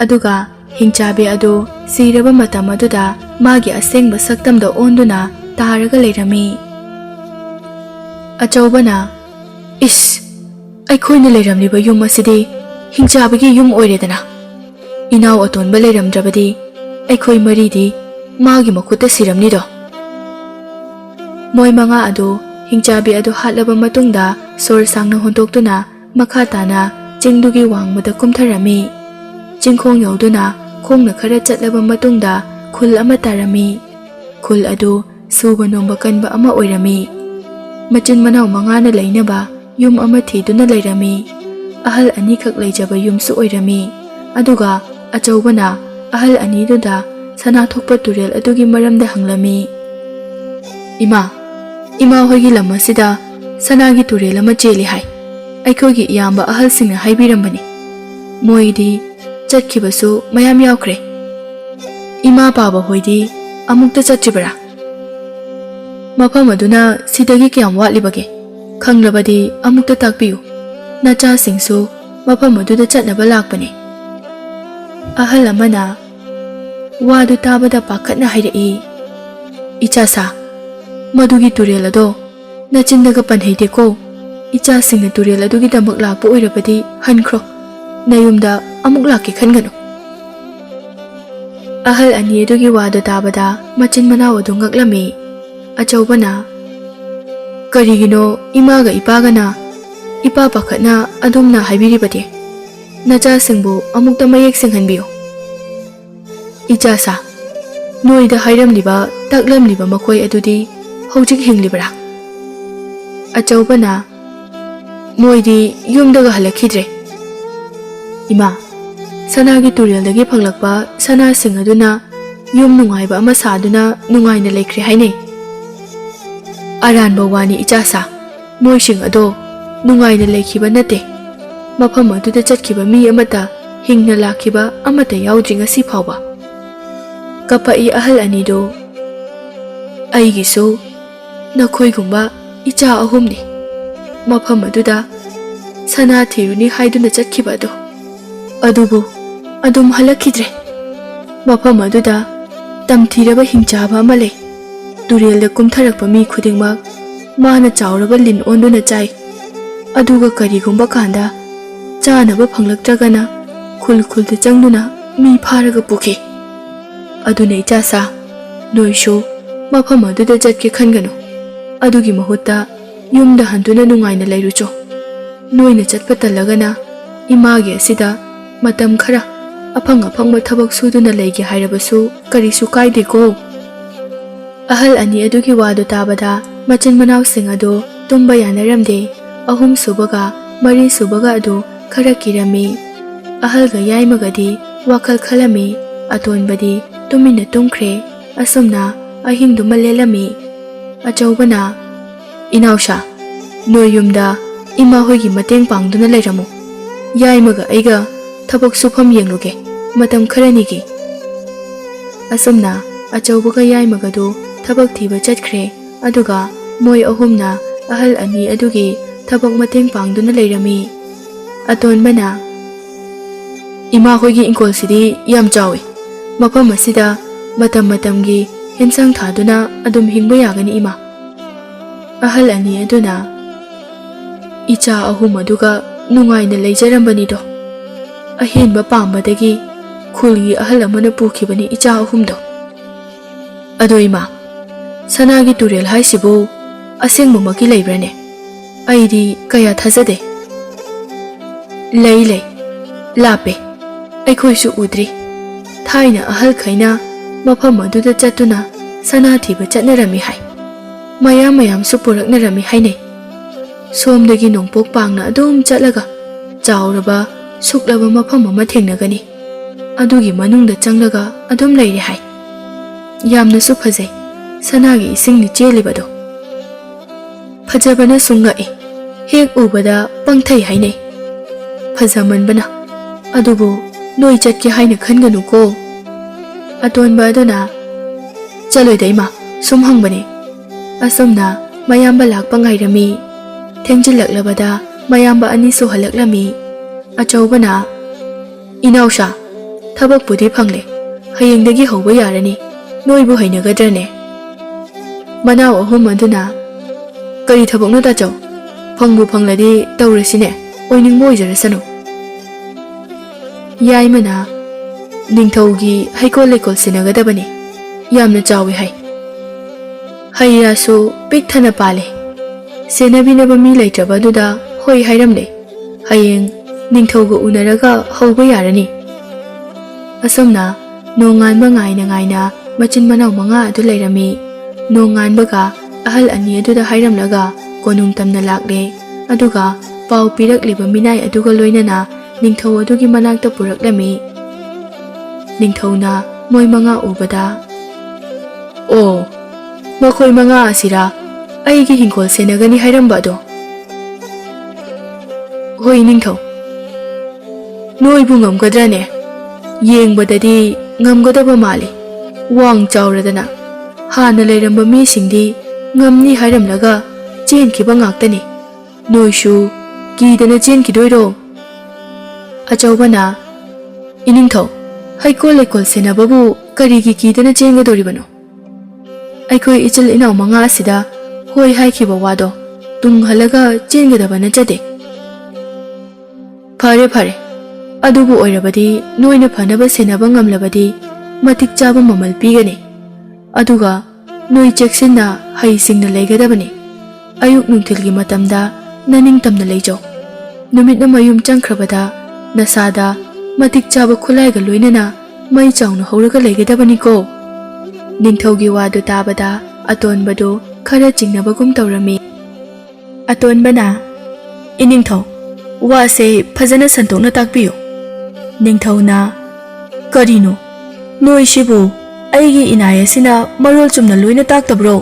Aduga hingchabi adu siraba matam aduda magi asengba saktamda onduna taraga leirami. Achawbana is aikhoina leiramliba yum asidi hingchabagi yum oiredana. Inaw atonba leiramdrabadi aikhoi maridi magi makhuta siramnido. Moi manga adu hingchabi adu hatlaba matungda sor sangna hontoktuna makha tana chingdugi wangmada kumtharami. Chingkhong yauduna khongna khara chatlaba matungda khul ama tarami. Khul adu suba nomba kanba ama oirami. Machin manaw mangana leinaba yum ama thiduna leirami. Ahal ani khak leijaba yumsu oirami. Aduga achawbana ahal ani duda sana thokpa turel adugi maramda hanglami. Ima hoigi lamasida sanagi turel ama cheli hai. Aikhogi iyamba ahal singna haibirambani. Moidi chatkibasu mayam yaukre. Ima baba hoidi amukta chatchibara. Mafam aduna sidagi kyam watlibage khanglabadi amukta takpiyu. Nacha singsu mafam aduda chatnaba lakpani. Ahal amana wadu tabada pakhatna hairei. Ichasa madugi turel ado nachindaga panheideko. Icha singna turel adugi damak lakpa oirabadi hankhro nayumda amuk lakki khanganu. Ahal ani adugi wadu tabada machin manaw adu ngaklami. Achawbana karigino imaga ipagana ipa pakhatna adumna haibiribadi. Nacha singbu amukta mayek singhanbiyo. Ichasa noida hairamliba taklamliba makoi adudi hojik hinglibra. Achawbana moidi yumdaga halakhidre. Ima sanagi tureldagi phanglakpa sana sing aduna yum nungaiba ama saduna nungaina lekhre haine. Aranba wani ichasa moising ado nungaina lekhiba nate. Mafam aduda chatkhiba mi amata hingna lakhiba amata yaudri ngasi phawba. Kapai ahal anido aigisu nakhoigumba icha ahumni. Mafam aduda sana thiruni haiduna chatkhiba ado adubu adum halakhidre. Mafam aduda tamthiraba hingchaba ama lei. Turelda kumtharakpa mi khudingmak mana chawraba lin onduna chai ꯑꯗꯨꯒ ꯀꯔꯤꯒꯨꯝꯕ ꯀꯥꯟꯗ ꯆꯥꯅꯕ ꯐꯪꯂꯛꯇ꯭ꯔꯒꯅ ꯈꯨꯜ ꯈꯨꯜꯗ ꯆꯪꯗꯨꯅ ꯃꯤ ꯐꯥꯔꯒ ꯄꯨꯈꯤ꯫ ꯑꯗꯨꯅ ꯏꯆꯥꯁꯥ, ꯅꯣꯏꯁꯨ ꯃꯐꯝ ꯑꯗꯨꯗ ꯆꯠꯀꯦ ꯈꯟꯒꯅꯨ꯫ ꯑꯗꯨꯒꯤ ꯃꯍꯨꯠꯇ ꯌꯨꯝꯗ ꯍꯟꯗꯨꯅ ꯅꯨꯡꯉꯥꯏꯅ ꯂꯩꯔꯨꯆꯣ꯫ ꯅꯣꯏꯅ ꯆꯠꯄ ꯇꯜꯂꯒꯅ ꯏꯃꯥꯒꯤ ꯑꯁꯤꯗ ꯃꯇꯝ ꯈꯔ ꯑꯐꯪ ꯑꯐꯪꯕ ꯊꯕꯛ ꯁꯨꯗꯨꯅ ꯂꯩꯒꯦ ꯍꯥꯏꯔꯕꯁꯨ ꯀꯔꯤꯁꯨ ꯀꯥꯏꯗꯦꯀꯣ꯫ ꯑꯍꯜ ꯑꯅꯤ ꯑꯗꯨꯒꯤ ꯋꯥꯗꯨ ꯇꯥꯕꯗ ꯃꯆꯤꯟ ꯃꯅꯥꯎꯁꯤꯡ ꯑꯗꯨ ꯇꯨꯝꯕ ꯌꯥꯅꯔꯝꯗꯦ꯫ ꯑꯍꯨꯝ ꯁꯨꯕꯒ ꯃꯔꯤ ꯁꯨꯕꯒ ꯑꯗꯨ ꯈꯔ ꯀꯤꯔꯝꯃꯤ꯫ ꯑꯍꯜꯒ ꯌꯥꯏꯃꯒꯗꯤ ꯋꯥꯈꯜ ꯈꯜꯂꯝꯃꯤ꯫ ꯑꯇꯣꯟꯕꯗꯤ ꯇꯨꯃꯤꯟꯅ ꯇꯨꯝꯈ꯭ꯔꯦ꯫ ꯑꯁꯨꯝꯅ ꯑꯍꯤꯡꯗꯨꯃ ꯂꯦꯜꯂꯝꯃꯤ꯫ ꯑꯆꯧꯕꯅ, ꯏꯅꯥꯎꯁꯥ, ꯅꯣꯏ ꯌꯨꯝꯗ ꯏꯃꯥ ꯍꯣꯏꯒꯤ ꯃꯇꯦꯡ ꯄꯥꯡꯗꯨꯅ ꯂꯩꯔꯝꯃꯨ꯫ ꯌꯥꯏꯃꯒ ꯑꯩꯒ ꯊꯕꯛ ꯁꯨꯐꯝ ꯌꯦꯡꯂꯨꯒꯦ ꯃꯇꯝ ꯈꯔꯅꯤꯒꯤ꯫ ꯑꯁꯨꯝꯅ ꯑꯆꯧꯕꯒ ꯌꯥꯏꯃꯒꯗꯨ ꯊꯕꯛ ꯊꯤꯕ ꯆꯠꯈ꯭ꯔꯦ꯫ ꯑꯗꯨꯒ ꯃꯣꯏ ꯑꯍꯨꯝꯅ ꯑꯍꯜ ꯑꯅꯤ ꯑꯗꯨꯒꯤ ꯊꯕꯛ ꯃꯇꯦꯡ ꯄꯥꯡꯗꯨꯅ ꯂꯩꯔꯝꯃꯤ꯫ ꯑꯇꯣꯟꯕꯅ, ꯏꯃꯥ ꯍꯣꯏꯒꯤ ꯏꯪꯈꯣꯜꯁꯤꯗꯤ ꯌꯥꯝ ꯆꯥꯎꯏ꯫ ꯃꯐꯝ ꯑꯁꯤꯗ ꯃꯇꯝ ꯃꯇꯝꯒꯤ ꯍꯦꯟꯁꯥꯡ ꯊꯥꯗꯨꯅ ꯑꯗꯨꯝ ꯍꯤꯡꯕ ꯌꯥꯒꯅꯤ ꯏꯃꯥ꯫ ꯑꯍꯜ ꯑꯅꯤ ꯑꯗꯨꯅ, ꯏꯆꯥ ꯑꯍꯨꯝ ꯑꯗꯨꯒ ꯅꯨꯡꯉꯥꯏꯅ ꯂꯩꯖꯔꯝꯕꯅꯤꯗꯣ꯫ ꯑꯍꯦꯟꯕ ꯄꯥꯝꯕꯗꯒꯤ ꯈꯨꯜꯒꯤ ꯑꯍꯜ ꯑꯃꯅ ꯄꯨꯈꯤꯕꯅꯤ ꯏꯆꯥ ꯑꯍꯨꯝꯗꯣ꯫ ꯑꯗꯣ ꯏꯃꯥ, ꯁꯅꯥꯒꯤ ꯇꯨꯔꯦꯜ ꯍꯥꯏꯁꯤꯕꯨ ꯑꯁꯦꯡꯕꯃꯛꯀꯤ ꯂꯩꯕ꯭ꯔꯅꯦ? ꯑꯩꯗꯤ ꯀꯌꯥ ꯊꯥꯖꯗꯦ꯫ ꯂꯩ ꯂꯩ, ꯂꯥꯞꯄꯦ, ꯑꯩꯈꯣꯏꯁꯨ ꯎꯗ꯭ꯔꯤ꯫ ꯊꯥꯏꯅ ꯑꯍꯜꯈꯩꯅ ꯃꯐꯝ ꯑꯗꯨꯗ ꯆꯠꯇꯨꯅ ꯁꯅꯥ ꯊꯤꯕ ꯆꯠꯅꯔꯝꯃꯤ ꯍꯥꯏ꯫ ꯃꯌꯥꯝꯁꯨ ꯄꯨꯔꯛꯅꯔꯝꯃꯤ ꯍꯥꯏꯅꯩ꯫ ꯁꯣꯝꯗꯒꯤ ꯅꯣꯡꯄꯣꯛ ꯄꯥꯡꯅ ꯑꯗꯨꯝ ꯆꯠꯂꯒ ꯆꯥꯎꯔꯕ ꯁꯨꯛꯂꯕ ꯃꯐꯝ ꯑꯃ ꯊꯦꯡꯅꯒꯅꯤ꯫ ꯑꯗꯨꯒꯤ ꯃꯅꯨꯡꯗ ꯆꯪꯂꯒ ꯑꯗꯨꯝ ꯂꯩꯔꯦ ꯍꯥꯏ꯫ ꯌꯥꯝꯅꯁꯨ ꯐꯖꯩ ꯁꯅꯥꯒꯤ ꯏꯁꯤꯡꯅꯤ ꯆꯦꯜꯂꯤꯕꯗꯣ꯫ ꯐꯖꯕꯅꯁꯨ ꯉꯛꯏ, ꯍꯦꯛ ꯎꯕꯗ ꯄꯪꯊꯩ ꯍꯥꯏꯅꯩ꯫ ꯐꯖꯃꯟꯕꯅ, ꯑꯗꯨꯕꯨ ꯅꯣꯏ ꯆꯠꯀꯦ ꯍꯥꯏꯅ ꯈꯟꯒꯅꯨꯀꯣ꯫ ꯑꯇꯣꯟꯕ ꯑꯗꯨꯅ, ꯆꯠꯂꯣꯏꯗ ꯏꯃꯥ, ꯁꯨꯝ ꯍꯪꯕꯅꯦ꯫ ꯑꯁꯨꯝꯅ ꯃꯌꯥꯝꯕ ꯂꯥꯛꯄ ꯉꯥꯏꯔꯝꯃꯤ꯫ ꯊꯦꯡꯖꯤꯜꯂꯛꯂꯕꯗ ꯃꯌꯥꯝꯕ ꯑꯅꯤꯁꯨ ꯍꯜꯂꯛꯂꯝꯃꯤ꯫ ꯑꯆꯧꯕꯅ, ꯏꯅꯥꯎꯁꯥ, ꯊꯕꯛꯄꯨꯗꯤ ꯐꯪꯂꯦ, ꯍꯌꯦꯡꯗꯒꯤ ꯍꯧꯕ ꯌꯥꯔꯅꯤ꯫ ꯅꯣꯏꯕꯨ ꯍꯩꯅꯒꯗ꯭ꯔꯅꯦ? ꯃꯅꯥꯎ ꯑꯍꯨꯝ ꯑꯗꯨꯅ, ꯀꯔꯤ ꯊꯕꯛꯅꯣ ꯇꯥꯆꯧ? ꯐꯪꯕꯨ ꯐꯪꯂꯗꯤ ꯇꯧꯔꯁꯤꯅꯦ, ꯑꯣꯏꯅꯤꯡꯕ ꯑꯣꯏꯖꯔꯁꯅꯨ꯫ ꯌꯥꯏꯃꯅ, ꯅꯤꯡꯊꯧꯒꯤ ꯍꯩꯀꯣꯜ ꯂꯩꯀꯣꯜ ꯁꯦꯟꯅꯒꯗꯕꯅꯤ, ꯌꯥꯝꯅ ꯆꯥꯎꯏ ꯍꯥꯏ꯫ ꯍꯩ ꯔꯥꯁꯨ ꯄꯤꯛ ꯊꯟꯅ ꯄꯥꯜꯂꯦ꯫ ꯁꯦꯟꯅꯕꯤꯅꯕ ꯃꯤ ꯂꯩꯇ꯭ꯔꯕꯗꯨꯗ ꯍꯣꯏ ꯍꯥꯏꯔꯝꯂꯦ꯫ ꯍꯌꯦꯡ ꯅꯤꯡꯊꯧꯒ ꯎꯅꯔꯒ ꯍꯧꯕ ꯌꯥꯔꯅꯤ꯫ ꯑꯁꯨꯝꯅ ꯅꯣꯡꯉꯥꯟꯕ ꯉꯥꯏꯅ ꯉꯥꯏꯅ ꯃꯆꯤꯟ ꯃꯅꯥꯎ 5 ꯑꯗꯨ ꯂꯩꯔꯝꯃꯤ꯫ ꯅꯣꯡꯉꯥꯟꯕꯒ ꯑꯍꯜ ꯑꯅꯤ ꯑꯗꯨꯗ ꯍꯥꯏꯔꯝꯂꯒ ꯀꯣꯅꯨꯡ ꯇꯝꯅ ꯂꯥꯛꯂꯦ꯫ ꯑꯗꯨꯒ ꯄꯥꯎ ꯄꯤꯔꯛꯂꯤꯕ ꯃꯤꯅꯥꯏ ꯑꯗꯨꯒ ꯂꯣꯏꯅꯅ ꯅꯤꯡꯊꯧ ꯑꯗꯨꯒꯤ ꯃꯅꯥꯛꯇ ꯄꯨꯔꯛꯂꯝꯃꯤ꯫ ꯅꯤꯡꯊꯧꯅ ꯃꯣꯏ 5 ꯎꯕꯗ, ꯑꯣ, ꯃꯈꯣꯏ 5 ꯑꯁꯤꯔꯥ ꯑꯩꯒꯤ ꯍꯤꯡꯈꯣꯜ ꯁꯦꯟꯅꯒꯅꯤ ꯍꯥꯏꯔꯝꯕ ꯑꯗꯣ? ꯍꯣꯏ ꯅꯤꯡꯊꯧ꯫ ꯅꯣꯏꯕꯨ ꯉꯝꯒꯗ꯭ꯔꯅꯦ? ꯌꯦꯡꯕꯗꯗꯤ ꯉꯝꯒꯗꯕ ꯃꯥꯜꯂꯤ꯫ ꯋꯥꯡ ꯆꯥꯎꯔꯗꯅ ꯍꯥꯟꯅ ꯂꯩꯔꯝꯕ ꯃꯤꯁꯤꯡꯗꯤ ꯉꯝꯅꯤ ꯍꯥꯏꯔꯝꯂꯒ ꯆꯦꯟꯈꯤꯕ ꯉꯥꯛꯇꯅꯤ꯫ ꯅꯣꯏꯁꯨ ꯀꯤꯗꯅ ꯆꯦꯟꯈꯤꯗꯣꯏꯔꯣ? ꯑꯆꯧꯕꯅ, ꯏꯅꯤꯡꯊꯧ, ꯍꯩꯀꯣꯜ ꯂꯩꯀꯣꯜ ꯁꯦꯟꯅꯕꯕꯨ ꯀꯔꯤꯒꯤ ꯀꯤꯗꯅ ꯆꯦꯟꯒꯗꯧꯔꯤꯕꯅꯣ? ꯑꯩꯈꯣꯏ ꯏꯆꯤꯜ ꯏꯅꯥꯎ 5 ꯑꯁꯤꯗ ꯍꯣꯏ ꯍꯥꯏꯈꯤꯕ ꯋꯥꯗꯣ ꯇꯨꯡ ꯍꯜꯂꯒ ꯆꯦꯟꯒꯗꯕ ꯅꯠꯆꯗꯦ꯫ ꯐꯔꯦ ꯐꯔꯦ, ꯑꯗꯨꯕꯨ ꯑꯣꯏꯔꯕꯗꯤ ꯅꯣꯏꯅ ꯐꯅꯕ ꯁꯦꯟꯅꯕ ꯉꯝꯂꯕꯗꯤ ꯃꯇꯤꯛ ꯆꯥꯕ ꯃꯃꯜ ꯄꯤꯒꯅꯤ꯫ ꯑꯗꯨꯒ ꯅꯣꯏ ꯆꯦꯛꯁꯤꯟꯅ ꯍꯩꯁꯤꯡꯅ ꯂꯩꯒꯗꯕꯅꯤ꯫ ꯑꯌꯨꯛ ꯅꯨꯡꯊꯤꯜꯒꯤ ꯃꯇꯝꯗ ꯅꯅꯤꯡꯇꯝꯅ ꯂꯩꯖꯧ꯫ ꯅꯨꯃꯤꯠꯅ ꯃꯌꯨꯝ ꯆꯪꯈ꯭ꯔꯕꯗ ꯅꯁꯥꯗ ꯃꯇꯤꯛ ꯆꯥꯕ ꯈꯨꯠꯂꯥꯏꯒ ꯂꯣꯏꯅꯅ ꯃꯩ ꯆꯥꯎꯅ ꯍꯧꯔꯒ ꯂꯩꯒꯗꯕꯅꯤꯀꯣ꯫ ꯅꯤꯡꯊꯧꯒꯤ ꯋꯥꯗꯨ ꯇꯥꯕꯗ ꯑꯇꯣꯟꯕꯗꯨ ꯈꯔ ꯆꯤꯡꯅꯕꯒꯨꯝ ꯇꯧꯔꯝꯃꯤ꯫ ꯑꯇꯣꯟꯕꯅ, ꯏꯅꯤꯡꯊꯧ, ꯋꯥꯁꯦ ꯐꯖꯅ ꯁꯟꯇꯣꯛꯅ ꯇꯥꯛꯄꯤꯌꯨ꯫ ꯅꯤꯡꯊꯧꯅ, ꯀꯔꯤꯅꯣ, ꯅꯣꯏꯁꯤꯕꯨ ꯑꯩꯒꯤ ꯏꯅꯥꯏ ꯑꯁꯤꯅ ꯃꯔꯣꯜ ꯆꯨꯝꯅ ꯂꯣꯏꯅ ꯇꯥꯛꯇꯕ꯭ꯔꯣ?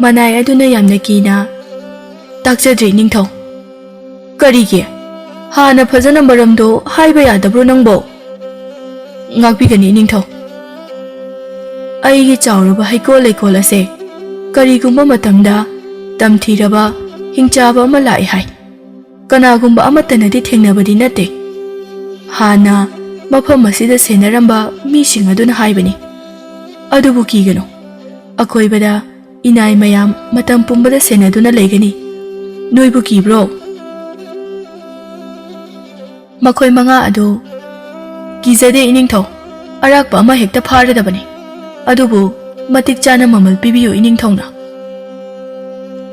ꯃꯅꯥꯏ ꯑꯗꯨꯅ ꯌꯥꯝꯅ ꯀꯤꯅ, ꯇꯥꯛꯆꯗ꯭ꯔꯤ ꯅꯤꯡꯊꯧ꯫ ꯀꯔꯤꯒꯤ? ꯍꯥꯟꯅ ꯐꯖꯅ ꯃꯔꯝꯗꯣ ꯍꯥꯏꯕ ꯌꯥꯗꯕ꯭ꯔꯣ ꯅꯪꯕꯣ? ꯉꯥꯛꯄꯤꯒꯅꯤ ꯅꯤꯡꯊꯧ꯫ ꯑꯩꯒꯤ ꯆꯥꯎꯔꯕ ꯍꯩꯀꯣꯜ ꯂꯩꯀꯣꯜ ꯑꯁꯦ ꯀꯔꯤꯒꯨꯝꯕ ꯃꯇꯝꯗ ꯇꯝꯊꯤꯔꯕ ꯍꯤꯡꯆꯥꯕ ꯑꯃ ꯂꯥꯛꯏ ꯍꯥꯏ꯫ ꯀꯅꯥꯒꯨꯝꯕ ꯑꯃꯠꯇꯅꯗꯤ ꯊꯦꯡꯅꯕꯗꯤ ꯅꯠꯇꯦ꯫ ꯍꯥꯟꯅ ꯃꯐꯝ ꯑꯁꯤꯗ ꯁꯦꯟꯅꯔꯝꯕ ꯃꯤꯁꯤꯡ ꯑꯗꯨꯅ ꯍꯥꯏꯕꯅꯤ꯫ ꯑꯗꯨꯕꯨ ꯀꯤꯒꯅꯨ, ꯑꯀꯣꯏꯕꯗ ꯏꯅꯥꯏ ꯃꯌꯥꯝ ꯃꯇꯝ ꯄꯨꯝꯕꯗ ꯁꯦꯟꯅꯗꯨꯅ ꯂꯩꯒꯅꯤ꯫ ꯅꯣꯏꯕꯨ ꯀꯤꯕ꯭ꯔꯣ? ꯃꯈꯣꯏ ꯃꯉꯥ ꯑꯗꯨ ꯀꯤꯖꯗꯦ ꯏꯅꯤꯡꯊꯧ, ꯑꯔꯥꯛꯄ ꯑꯃ ꯍꯦꯛꯇ ꯐꯥꯔꯗꯕꯅꯤ, ꯑꯗꯨꯕꯨ ꯃꯇꯤꯛ ꯆꯥꯅ ꯃꯃꯜ ꯄꯤꯕꯤꯌꯨ ꯏꯅꯤꯡꯊꯧꯅ꯫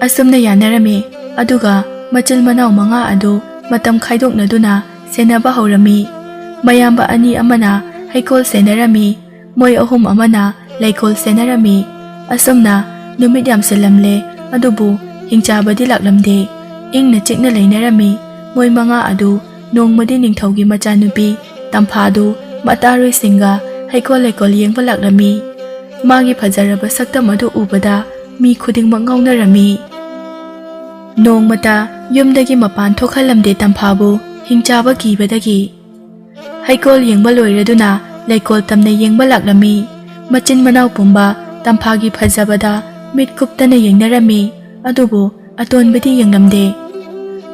ꯑꯁꯨꯝꯅ ꯌꯥꯅꯔꯝꯃꯤ, ꯑꯗꯨꯒ ꯃꯆꯤꯜ ꯃꯅꯥꯎ ꯃꯉꯥ ꯑꯗꯨ ꯃꯇꯝ ꯈꯥꯏꯗꯣꯛꯅꯗꯨꯅ ꯁꯦꯟꯅꯕ ꯍꯧꯔꯝꯃꯤ꯫ ꯃꯌꯥꯝꯕ ꯑꯅꯤ ꯑꯃꯅ ꯍꯩꯀꯣꯜ ꯁꯦꯟꯅꯔꯝꯃꯤ, ꯃꯣꯏ ꯑꯍꯨꯝ ꯑꯃꯅ ꯂꯩꯀꯣꯜ ꯁꯦꯟꯅꯔꯝꯃꯤ꯫ ꯑꯁꯨꯝꯅ ꯅꯨꯃꯤꯠ ꯌꯥꯝꯁꯤꯜꯂꯝꯂꯦ, ꯑꯗꯨꯕꯨ ꯍꯤꯡꯆꯥꯕꯗꯤ ꯂꯥꯛꯂꯝꯗꯦ꯫ ꯏꯪꯅ ꯆꯤꯛꯅ ꯂꯩꯅꯔꯝꯃꯤ ꯃꯣꯏ ꯃꯉꯥ ꯑꯗꯨ꯫ ꯅꯣꯡꯃꯗꯤ ꯅꯤꯡꯊꯧꯒꯤ ꯃꯆꯥꯅꯨꯄꯤ ꯇꯝꯐꯥꯗꯨ ꯃꯇꯥꯔꯣꯏꯁꯤꯡꯒ ꯍꯩꯀꯣꯜ ꯂꯩꯀꯣꯜ ꯌꯦꯡꯕ ꯂꯥꯛꯂꯝꯃꯤ꯫ ꯃꯥꯒꯤ ꯐꯖꯔꯕ ꯁꯛꯇꯝ ꯑꯗꯨ ꯎꯕꯗ ꯃꯤ ꯈꯨꯗꯤꯡꯃꯛ ꯉꯥꯎꯅꯔꯝꯃꯤ꯫ ꯅꯣꯡꯃꯇ ꯌꯨꯝꯗꯒꯤ ꯃꯄꯥꯟ ꯊꯣꯛꯍꯜꯂꯝꯗꯦ ꯇꯝꯐꯥꯕꯨ, ꯍꯤꯡꯆꯥꯕ ꯀꯤꯕꯗꯒꯤ꯫ ꯍꯩꯀꯣꯜ ꯌꯦꯡꯕ ꯂꯣꯏꯔꯗꯨꯅ ꯂꯩꯀꯣꯜ ꯇꯝꯅ ꯌꯦꯡꯕ ꯂꯥꯛꯂꯝꯃꯤ꯫ ꯃꯆꯤꯟ ꯃꯅꯥꯎ ꯄꯨꯝꯕ ꯇꯝꯐꯥꯒꯤ ꯐꯖꯕꯗ ꯃꯤꯠ ꯀꯨꯞꯇꯅ ꯌꯦꯡꯅꯔꯝꯃꯤ, ꯑꯗꯨꯕꯨ ꯑꯇꯣꯟꯕꯗꯤ ꯌꯦꯡꯂꯝꯗꯦ꯫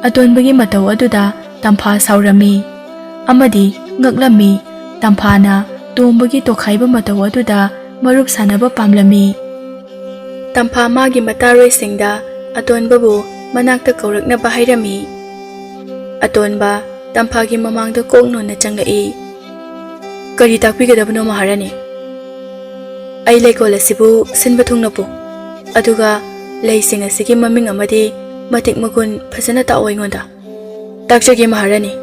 ꯑꯇꯣꯟꯕꯒꯤ ꯃꯇꯧ ꯑꯗꯨꯗ ꯇꯝꯐꯥ ꯁꯥꯎꯔꯝꯃꯤ ꯑꯃꯗꯤ ꯉꯛꯂꯝꯃꯤ꯫ ꯇꯝꯐꯥꯅ ꯇꯣꯝꯕꯒꯤ ꯇꯣꯈꯥꯏꯕ ꯃꯇꯧ ꯑꯗꯨꯗ ꯃꯔꯨꯞ ꯁꯥꯟꯅꯕ ꯄꯥꯝꯂꯝꯃꯤ꯫ ꯇꯝꯐꯥ ꯃꯥꯒꯤ ꯃꯇꯥꯔꯣꯏꯁꯤꯡꯗ ꯑꯇꯣꯟꯕꯕꯨ ꯃꯅꯥꯛꯇ ꯀꯧꯔꯛꯅꯕ ꯍꯥꯏꯔꯝꯃꯤ꯫ ꯑꯇꯣꯟꯕ ꯇꯝꯐꯥꯒꯤ ꯃꯃꯥꯡꯗ ꯀꯣꯛ ꯅꯣꯟꯅ ꯆꯪꯂꯛꯏ꯫ "ꯀꯔꯤ ꯇꯥꯛꯄꯤꯒꯗꯕꯅꯣ ꯃꯍꯥꯔꯥꯅꯤ?" "ꯑꯩ ꯂꯩꯀꯣꯜ ꯑꯁꯤꯕꯨ ꯁꯤꯟꯕ ꯊꯨꯡꯅ ꯄꯨ, ꯑꯗꯨꯒ ꯂꯩꯁꯤꯡ ꯑꯁꯤꯒꯤ ꯃꯃꯤꯡ ꯑꯃꯗꯤ ꯃꯇꯤꯛ ꯃꯒꯨꯟ ꯐꯖꯅ ꯇꯥꯛꯑꯣ ꯑꯩꯉꯣꯟꯗ." "ꯇꯥꯛꯆꯒꯦ ꯃꯍꯥꯔꯥꯅꯤ."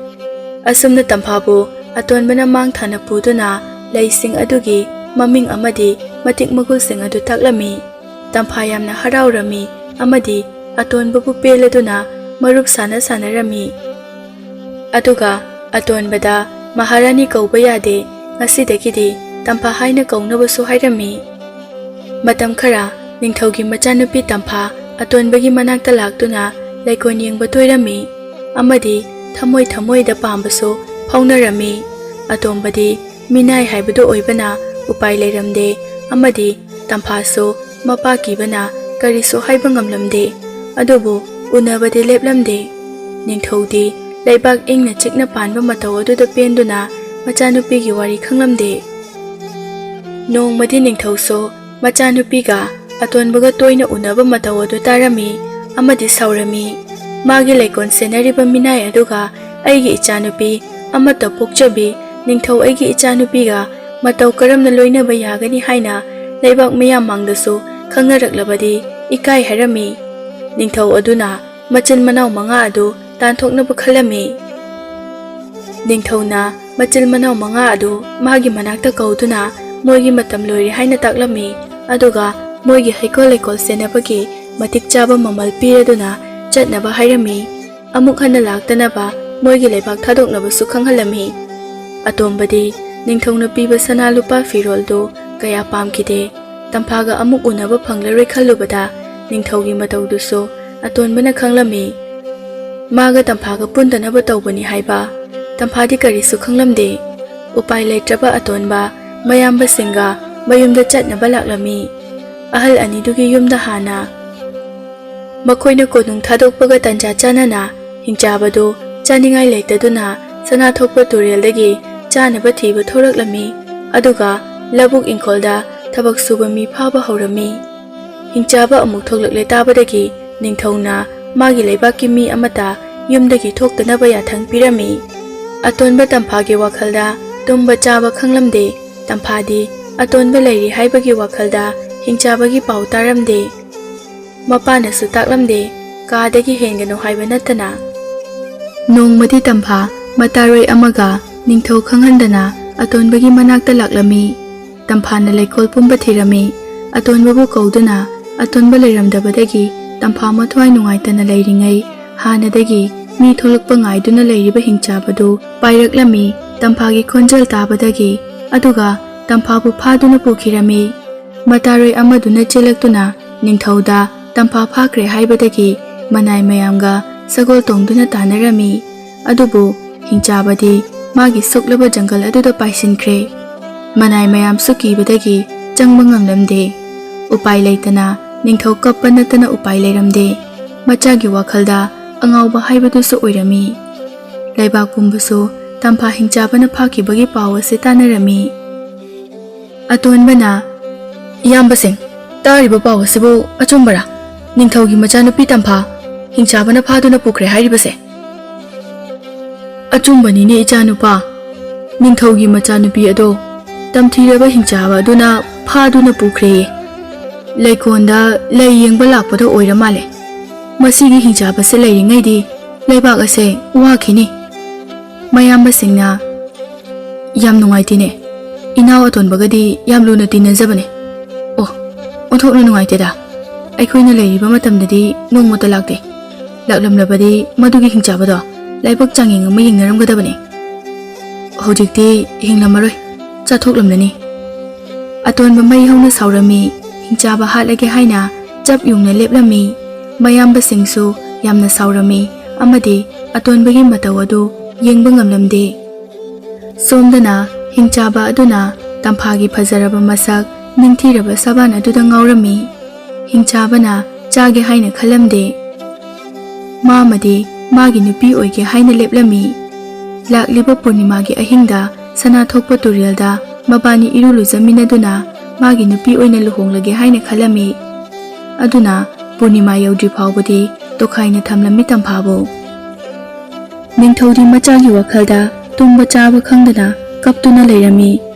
ꯑꯁꯨꯝꯅ ꯇꯝꯐꯥꯕꯨ ꯑꯇꯣꯟꯕꯅ ꯃꯥꯡ ꯊꯥꯅ ꯄꯨꯗꯨꯅ ꯂꯩꯁꯤꯡ ꯑꯗꯨꯒꯤ ꯃꯃꯤꯡ ꯑꯃꯗꯤ ꯃꯇꯤꯛ ꯃꯒꯨꯜꯁꯤꯡ ꯑꯗꯨ ꯇꯥꯛꯂꯝꯃꯤ꯫ ꯇꯝꯐꯥ ꯌꯥꯝꯅ ꯍꯔꯥꯎꯔꯝꯃꯤ ꯑꯃꯗꯤ ꯑꯇꯣꯟꯕꯕꯨ ꯄꯦꯜꯂꯗꯨꯅ ꯃꯔꯨꯞ ꯁꯥꯟꯅꯔꯝꯃꯤ꯫ ꯑꯗꯨꯒ ꯑꯇꯣꯟꯕꯗ ꯃꯍꯥꯔꯥꯅꯤ ꯀꯧꯕ ꯌꯥꯗꯦ, ꯉꯁꯤꯗꯒꯤꯗꯤ ꯇꯝꯐꯥ ꯍꯥꯏꯅ ꯀꯧꯅꯕꯁꯨ ꯍꯥꯏꯔꯝꯃꯤ꯫ ꯃꯇꯝ ꯈꯔ ꯅꯤꯡꯊꯧꯒꯤ ꯃꯆꯥꯅꯨꯄꯤ ꯇꯝꯐꯥ ꯑꯇꯣꯟꯕꯒꯤ ꯃꯅꯥꯛꯇ ꯂꯥꯛꯇꯨꯅ ꯂꯩꯀꯣꯜ ꯌꯦꯡꯕ ꯇꯣꯏꯔꯝꯃꯤ ꯑꯃꯗꯤ ꯊꯃꯣꯏ ꯊꯃꯣꯏꯗ ꯄꯥꯝꯕꯁꯨ ꯐꯥꯎꯅꯔꯝꯃꯤ꯫ ꯑꯇꯣꯝꯕꯗꯤ ꯃꯤꯅꯥꯏ ꯍꯥꯏꯕꯗꯨ ꯑꯣꯏꯕꯅ ꯎꯄꯥꯏ ꯂꯩꯔꯝꯗꯦ, ꯑꯃꯗꯤ ꯇꯝꯐꯥꯁꯨ ꯃꯄꯥ ꯀꯤꯕꯅ ꯀꯔꯤꯁꯨ ꯍꯥꯏꯕ ꯉꯝꯂꯝꯗꯦ, ꯑꯗꯨꯕꯨ ꯎꯅꯕꯗꯤ ꯂꯦꯞꯂꯝꯗꯦ꯫ ꯅꯤꯡꯊꯧꯗꯤ ꯂꯩꯕꯥꯛ ꯏꯪꯅ ꯆꯤꯛꯅ ꯄꯥꯟꯕ ꯃꯇꯧ ꯑꯗꯨꯗ ꯄꯦꯟꯗꯨꯅ ꯃꯆꯥꯅꯨꯄꯤꯒꯤ ꯋꯥꯔꯤ ꯈꯪꯂꯝꯗꯦ꯫ ꯅꯣꯡꯃꯗꯤ ꯅꯤꯡꯊꯧꯁꯨ ꯃꯆꯥꯅꯨꯄꯤꯒ ꯑꯇꯣꯟꯕꯒ ꯇꯣꯏꯅ ꯎꯅꯕ ꯃꯇꯧ ꯑꯗꯨ ꯇꯥꯔꯝꯃꯤ ꯑꯃꯗꯤ ꯁꯥꯎꯔꯝꯃꯤ꯫ ꯃꯥꯒꯤ ꯂꯩꯀꯣꯜ ꯁꯦꯟꯅꯔꯤꯕ ꯃꯤꯅꯥꯏ ꯑꯗꯨꯒ ꯑꯩꯒꯤ ꯏꯆꯥꯅꯨꯄꯤ ꯑꯃꯠꯇ ꯄꯣꯛꯆꯕꯤ ꯅꯤꯡꯊꯧ ꯑꯩꯒꯤ ꯏꯆꯥꯅꯨꯄꯤꯒ ꯃꯇꯧ ꯀꯔꯝꯅ ꯂꯣꯏꯅꯕ ꯌꯥꯒꯅꯤ ꯍꯥꯏꯅ ꯂꯩꯕꯥꯛ ꯃꯤꯌꯥꯝ ꯃꯥꯡꯗꯁꯨ ꯈꯪꯅꯔꯛꯂꯕꯗꯤ ꯏꯀꯥꯏ ꯍꯥꯏꯔꯝꯃꯤ꯫ ꯅꯤꯡꯊꯧ ꯑꯗꯨꯅ ꯃꯆꯤꯟ ꯃꯅꯥꯎ ꯃꯉꯥ ꯑꯗꯨ ꯇꯥꯟꯊꯣꯛꯅꯕ ꯈꯜꯂꯝꯃꯤ꯫ ꯅꯤꯡꯊꯧꯅ ꯃꯆꯤꯜ ꯃꯅꯥꯎ ꯃꯉꯥ ꯑꯗꯨ ꯃꯥꯒꯤ ꯃꯅꯥꯛꯇ ꯀꯧꯗꯨꯅ ꯃꯣꯏꯒꯤ ꯃꯇꯝ ꯂꯣꯏꯔꯦ ꯍꯥꯏꯅ ꯇꯥꯛꯂꯝꯃꯤ, ꯑꯗꯨꯒ ꯃꯣꯏꯒꯤ ꯍꯩꯀꯣꯜ ꯂꯩꯀꯣꯜ ꯁꯦꯟꯅꯕꯒꯤ ꯃꯇꯤꯛ ꯆꯥꯕ ꯃꯃꯜ ꯄꯤꯔꯗꯨꯅ ꯆꯠꯅꯕ ꯍꯥꯏꯔꯝꯃꯤ꯫ ꯑꯃꯨꯛ ꯍꯟꯅ ꯂꯥꯛꯇꯅꯕ ꯃꯣꯏꯒꯤ ꯂꯩꯕꯥꯛ ꯊꯥꯗꯣꯛꯅꯕꯁꯨ ꯈꯪꯍꯜꯂꯝꯃꯤ꯫ ꯑꯇꯣꯝꯕꯗꯤ ꯅꯤꯡꯊꯧꯅ ꯄꯤꯕ ꯁꯅꯥ ꯂꯨꯄꯥ ꯐꯤꯔꯣꯜꯗꯨ ꯀꯌꯥ ꯄꯥꯝꯈꯤꯗꯦ꯫ ꯇꯝꯐꯥꯒ ꯑꯃꯨꯛ ꯎꯅꯕ ꯐꯪꯂꯔꯣꯏ ꯈꯜꯂꯨꯕꯗ ꯅꯤꯡꯊꯧꯒꯤ ꯃꯇꯧꯗꯨꯁꯨ ꯑꯇꯣꯟꯕꯅ ꯈꯪꯂꯝꯃꯤ꯫ ꯃꯥꯒ ꯇꯝꯐꯥꯒ ꯄꯨꯟꯗꯅꯕ ꯇꯧꯕꯅꯤ ꯍꯥꯏꯕ ꯇꯝꯐꯥꯗꯤ ꯀꯔꯤꯁꯨ ꯈꯪꯂꯝꯗꯦ꯫ ꯎꯄꯥꯏ ꯂꯩꯇ꯭ꯔꯕ ꯑꯇꯣꯟꯕ ꯃꯌꯥꯝꯕꯁꯤꯡꯒ ꯃꯌꯨꯝꯗ ꯆꯠꯅꯕ ꯂꯥꯛꯂꯝꯃꯤ꯫ ꯑꯍꯜ ꯑꯅꯤꯗꯨꯒꯤ ꯌꯨꯝꯗ ꯍꯥꯟꯅ ꯃꯈꯣꯏꯅ ꯀꯣꯅꯨꯡ ꯊꯥꯗꯣꯛꯄꯒ ꯇꯟꯖꯥ ꯆꯥꯅꯅ ꯍꯤꯡꯆꯥꯕꯗꯨ ꯆꯥꯅꯤꯡꯉꯥꯏ ꯂꯩꯇꯗꯨꯅ ꯁꯅꯥꯊꯣꯛꯄ ꯇꯨꯔꯦꯜꯗꯒꯤ ꯆꯥꯅꯕ ꯊꯤꯕ ꯊꯣꯔꯛꯂꯝꯃꯤ, ꯑꯗꯨꯒ ꯂꯧꯕꯨꯛ ꯏꯪꯈꯣꯜꯗ ꯊꯕꯛ ꯁꯨꯕ ꯃꯤ ꯐꯥꯕ ꯍꯧꯔꯝꯃꯤ꯫ ꯍꯤꯡꯆꯥꯕ ꯑꯃꯨꯛ ꯊꯣꯛꯂꯛꯂꯦ ꯇꯥꯕꯗꯒꯤ ꯅꯤꯡꯊꯧꯅ ꯃꯥꯒꯤ ꯂꯩꯕꯥꯛꯀꯤ ꯃꯤ ꯑꯃꯠꯇ ꯌꯨꯝꯗꯒꯤ ꯊꯣꯛꯇꯅꯕ ꯌꯥꯊꯪ ꯄꯤꯔꯝꯃꯤ꯫ ꯑꯇꯣꯟꯕ ꯇꯝꯐꯥꯒꯤ ꯋꯥꯈꯜꯗ ꯇꯨꯝꯕ ꯆꯥꯕ ꯈꯪꯂꯝꯗꯦ꯫ ꯇꯝꯐꯥꯗꯤ ꯑꯇꯣꯟꯕ ꯂꯩꯔꯤ ꯍꯥꯏꯕꯒꯤ ꯋꯥꯈꯜꯗ ꯍꯤꯡꯆꯥꯕꯒꯤ ꯄꯥꯎ ꯇꯥꯔꯝꯗꯦ꯫ ꯃꯄꯥꯅꯁꯨ ꯇꯥꯛꯂꯝꯗꯦ, ꯀꯥꯗꯒꯤ ꯍꯦꯟꯒꯅꯨ ꯍꯥꯏꯕ ꯅꯠꯇꯅ꯫ ꯅꯣꯡꯃꯗꯤ ꯇꯝꯐꯥ ꯃꯇꯥꯔꯣꯏ ꯑꯃꯒ ꯅꯤꯡꯊꯧ ꯈꯪꯍꯟꯗꯅ ꯑꯇꯣꯟꯕꯒꯤ ꯃꯅꯥꯛꯇ ꯂꯥꯛꯂꯝꯃꯤ꯫ ꯇꯝꯐꯥꯅ ꯂꯩꯀꯣꯜ ꯄꯨꯝꯕ ꯊꯤꯔꯝꯃꯤ, ꯑꯇꯣꯟꯕꯕꯨ ꯀꯧꯗꯨꯅ ꯑꯇꯣꯟꯕ ꯂꯩꯔꯝꯗꯕꯗꯒꯤ ꯇꯝꯐꯥ ꯃꯊ꯭ꯋꯥꯏ ꯅꯨꯡꯉꯥꯏꯇꯅ ꯂꯩꯔꯤꯉꯩ ꯍꯥꯟꯅꯗꯒꯤ ꯃꯤ ꯊꯣꯛꯂꯛꯄ ꯉꯥꯏꯗꯨꯅ ꯂꯩꯔꯤꯕ ꯍꯤꯡꯆꯥꯕꯗꯨ ꯄꯥꯏꯔꯛꯂꯝꯃꯤ ꯇꯝꯐꯥꯒꯤ ꯈꯣꯟꯖꯦꯜ ꯇꯥꯕꯗꯒꯤ, ꯑꯗꯨꯒ ꯇꯝꯐꯥꯕꯨ ꯐꯥꯗꯨꯅ ꯄꯨꯈꯤꯔꯝꯃꯤ꯫ ꯃꯇꯥꯔꯣꯏ ꯑꯃꯗꯨꯅ ꯆꯦꯜꯂꯛꯇꯨꯅ ꯅꯤꯡꯊꯧꯗ ꯇꯝꯐꯥ ꯐꯥꯈ꯭ꯔꯦ ꯍꯥꯏꯕꯗꯒꯤ ꯃꯅꯥꯏ ꯃꯌꯥꯝꯒ ꯁꯒꯣꯜ ꯇꯣꯡꯗꯨꯅ ꯇꯥꯟꯅꯔꯝꯃꯤ, ꯑꯗꯨꯕꯨ ꯍꯤꯡꯆꯥꯕꯗꯤ ꯃꯥꯒꯤ ꯁꯨꯛꯂꯕ ꯖꯪꯒꯜ ꯑꯗꯨꯗ ꯄꯥꯏꯁꯤꯟꯈ꯭ꯔꯦ꯫ ꯃꯅꯥꯏ ꯃꯌꯥꯝꯁꯨ ꯀꯤꯕꯗꯒꯤ ꯆꯪꯕ ꯉꯝꯂꯝꯗꯦ꯫ ꯎꯄꯥꯏ ꯂꯩꯇꯅ ꯅꯤꯡꯊꯧ ꯀꯞꯄ ꯅꯠꯇꯅ ꯎꯄꯥꯏ ꯂꯩꯔꯝꯗꯦ꯫ ꯃꯆꯥꯒꯤ ꯋꯥꯈꯜꯗ ꯑꯉꯥꯎꯕ ꯍꯥꯏꯕꯗꯨꯁꯨ ꯑꯣꯏꯔꯝꯃꯤ꯫ ꯂꯩꯕꯥꯛ ꯄꯨꯝꯕꯁꯨ ꯇꯝꯐꯥ ꯍꯤꯡꯆꯥꯕꯅ ꯐꯥꯈꯤꯕꯒꯤ ꯄꯥꯎ ꯑꯁꯤ ꯇꯥꯟꯅꯔꯝꯃꯤ꯫ ꯑꯇꯣꯟꯕꯅ, "ꯏꯌꯥꯝꯕꯁꯤꯡ, ꯇꯥꯔꯤꯕ ꯄꯥꯎ ꯑꯁꯤꯕꯨ ꯑꯆꯨꯝꯕꯔꯥ? ꯅꯤꯡꯊꯧꯒꯤ ꯃꯆꯥꯅꯨꯄꯤ ꯇꯝꯐꯥ ꯍꯤꯡꯆꯥꯕꯅ ꯐꯥꯗꯨꯅ ꯄꯨꯈ꯭ꯔꯦ ꯍꯥꯏꯔꯤꯕꯁꯦ?" ꯑꯆꯨꯝꯕꯅꯤꯅꯦ ꯏꯆꯥꯅꯨꯄꯥ ꯅꯤꯡꯊꯧꯒꯤ ꯃꯆꯥꯅꯨꯄꯤ ꯑꯗꯣ ꯇꯝꯊꯤꯔꯕ ꯍꯤꯡꯆꯥꯕ ꯑꯗꯨꯅ ꯐꯥꯗꯨꯅ ꯄꯨꯈ꯭ꯔꯦ ꯂꯩꯀꯣꯟꯗ ꯂꯩ ꯌꯦꯡꯕ ꯂꯥꯛꯄꯗ ꯑꯣꯏꯔ ꯃꯥꯜꯂꯦ ꯃꯁꯤꯒꯤ ꯍꯤꯡꯆꯥꯕꯁꯦ ꯂꯩꯔꯤꯉꯩꯗꯤ ꯂꯩꯕꯥꯛ ꯑꯁꯦ ꯋꯥꯈꯤꯅꯤ ꯃꯌꯥꯝꯕꯁꯤꯡꯅ ꯌꯥꯝ ꯅꯨꯡꯉꯥꯏꯇꯦꯅꯦ ꯏꯅꯥꯎ ꯑꯇꯣꯟꯕꯒꯗꯤ ꯌꯥꯝ ꯂꯨꯅ ꯇꯤꯟꯅꯖꯕꯅꯦ ꯑꯣ ꯑꯣꯟꯊꯣꯛꯅ ꯅꯨꯡꯉꯥꯏꯇꯦꯗ ꯑꯩꯈꯣꯏꯅ ꯂꯩꯔꯤꯕ ꯃꯇꯝꯗꯗꯤ ꯅꯣꯡꯃꯇ ꯂꯥꯛꯇꯦ ꯂꯥꯛꯂꯝꯂꯕꯗꯤ ꯃꯗꯨꯒꯤ ꯍꯤꯡꯆꯥꯕꯗꯣ ꯂꯥꯏꯕꯛ ꯆꯥꯡꯌꯦꯡ ꯑꯃ ꯌꯦꯡꯅꯔꯝꯒꯗꯕꯅꯤ ꯍꯧꯖꯤꯛꯇꯤ ꯍꯤꯡꯂꯝꯃꯔꯣꯏ ꯆꯥꯊꯣꯛꯂꯝꯂꯅꯤ ꯑꯇꯣꯟꯕ ꯃꯩ ꯍꯧꯅ ꯁꯥꯎꯔꯝꯃꯤ ꯍꯤꯡꯆꯥꯕ ꯍꯥꯠꯂꯒꯦ ꯍꯥꯏꯅ ꯆꯞ ꯌꯨꯡꯅ ꯂꯦꯞꯂꯝꯃꯤ ꯃꯌꯥꯝꯕꯁꯤꯡꯁꯨ ꯌꯥꯝꯅ ꯁꯥꯎꯔꯝꯃꯤ ꯑꯃꯗꯤ ꯑꯇꯣꯟꯕꯒꯤ ꯃꯇꯧ ꯑꯗꯨ ꯌꯦꯡꯕ ꯉꯝꯂꯝꯗꯦ ꯁꯣꯝꯗꯅ ꯍꯤꯡꯆꯥꯕ ꯑꯗꯨꯅ ꯇꯝꯐꯥꯒꯤ ꯐꯖꯔꯕ ꯃꯁꯛ ꯅꯤꯡꯊꯤꯔꯕ ꯁꯕꯥꯟ ꯑꯗꯨꯗ ꯉꯥꯎꯔꯝꯃꯤ ꯍꯤꯡꯆꯥꯕꯅ ꯆꯥꯒꯦ ꯍꯥꯏꯅ ꯈꯜꯂꯝꯗꯦ ꯃꯥꯃꯗꯤ ꯃꯥꯒꯤ ꯅꯨꯄꯤ ꯑꯣꯏꯒꯦ ꯍꯥꯏꯅ ꯂꯦꯞꯂꯝꯃꯤ ꯂꯥꯛꯂꯤꯕ ꯄꯨꯔꯅꯤꯃꯥꯒꯤ ꯑꯍꯤꯡꯗ ꯁꯅꯥ ꯊꯣꯛꯄ ꯇꯨꯔꯦꯜꯗ ꯃꯕꯥꯅꯤ ꯏꯔꯨ ꯂꯨꯖꯃꯤꯟꯅꯗꯨꯅ ꯃꯥꯒꯤ ꯅꯨꯄꯤ ꯑꯣꯏꯅ ꯂꯨꯍꯣꯡꯂꯒꯦ ꯍꯥꯏꯅ ꯈꯜꯂꯝꯃꯤ ꯑꯗꯨꯅ ꯄꯨꯔꯅꯤꯃꯥ ꯌꯧꯗ꯭ꯔꯤ ꯐꯥꯎꯕꯗꯤ ꯇꯣꯈꯥꯏꯅ ꯊꯝꯂꯝꯃꯤ ꯇꯝꯐꯥꯕꯨ ꯅꯤꯡꯊꯧꯗꯤ ꯃꯆꯥꯒꯤ ꯋꯥꯈꯜꯗ ꯇꯨꯝꯕ ꯆꯥꯕ ꯈꯪꯗꯅ ꯀꯞꯇꯨꯅ ꯂꯩꯔꯝꯃꯤ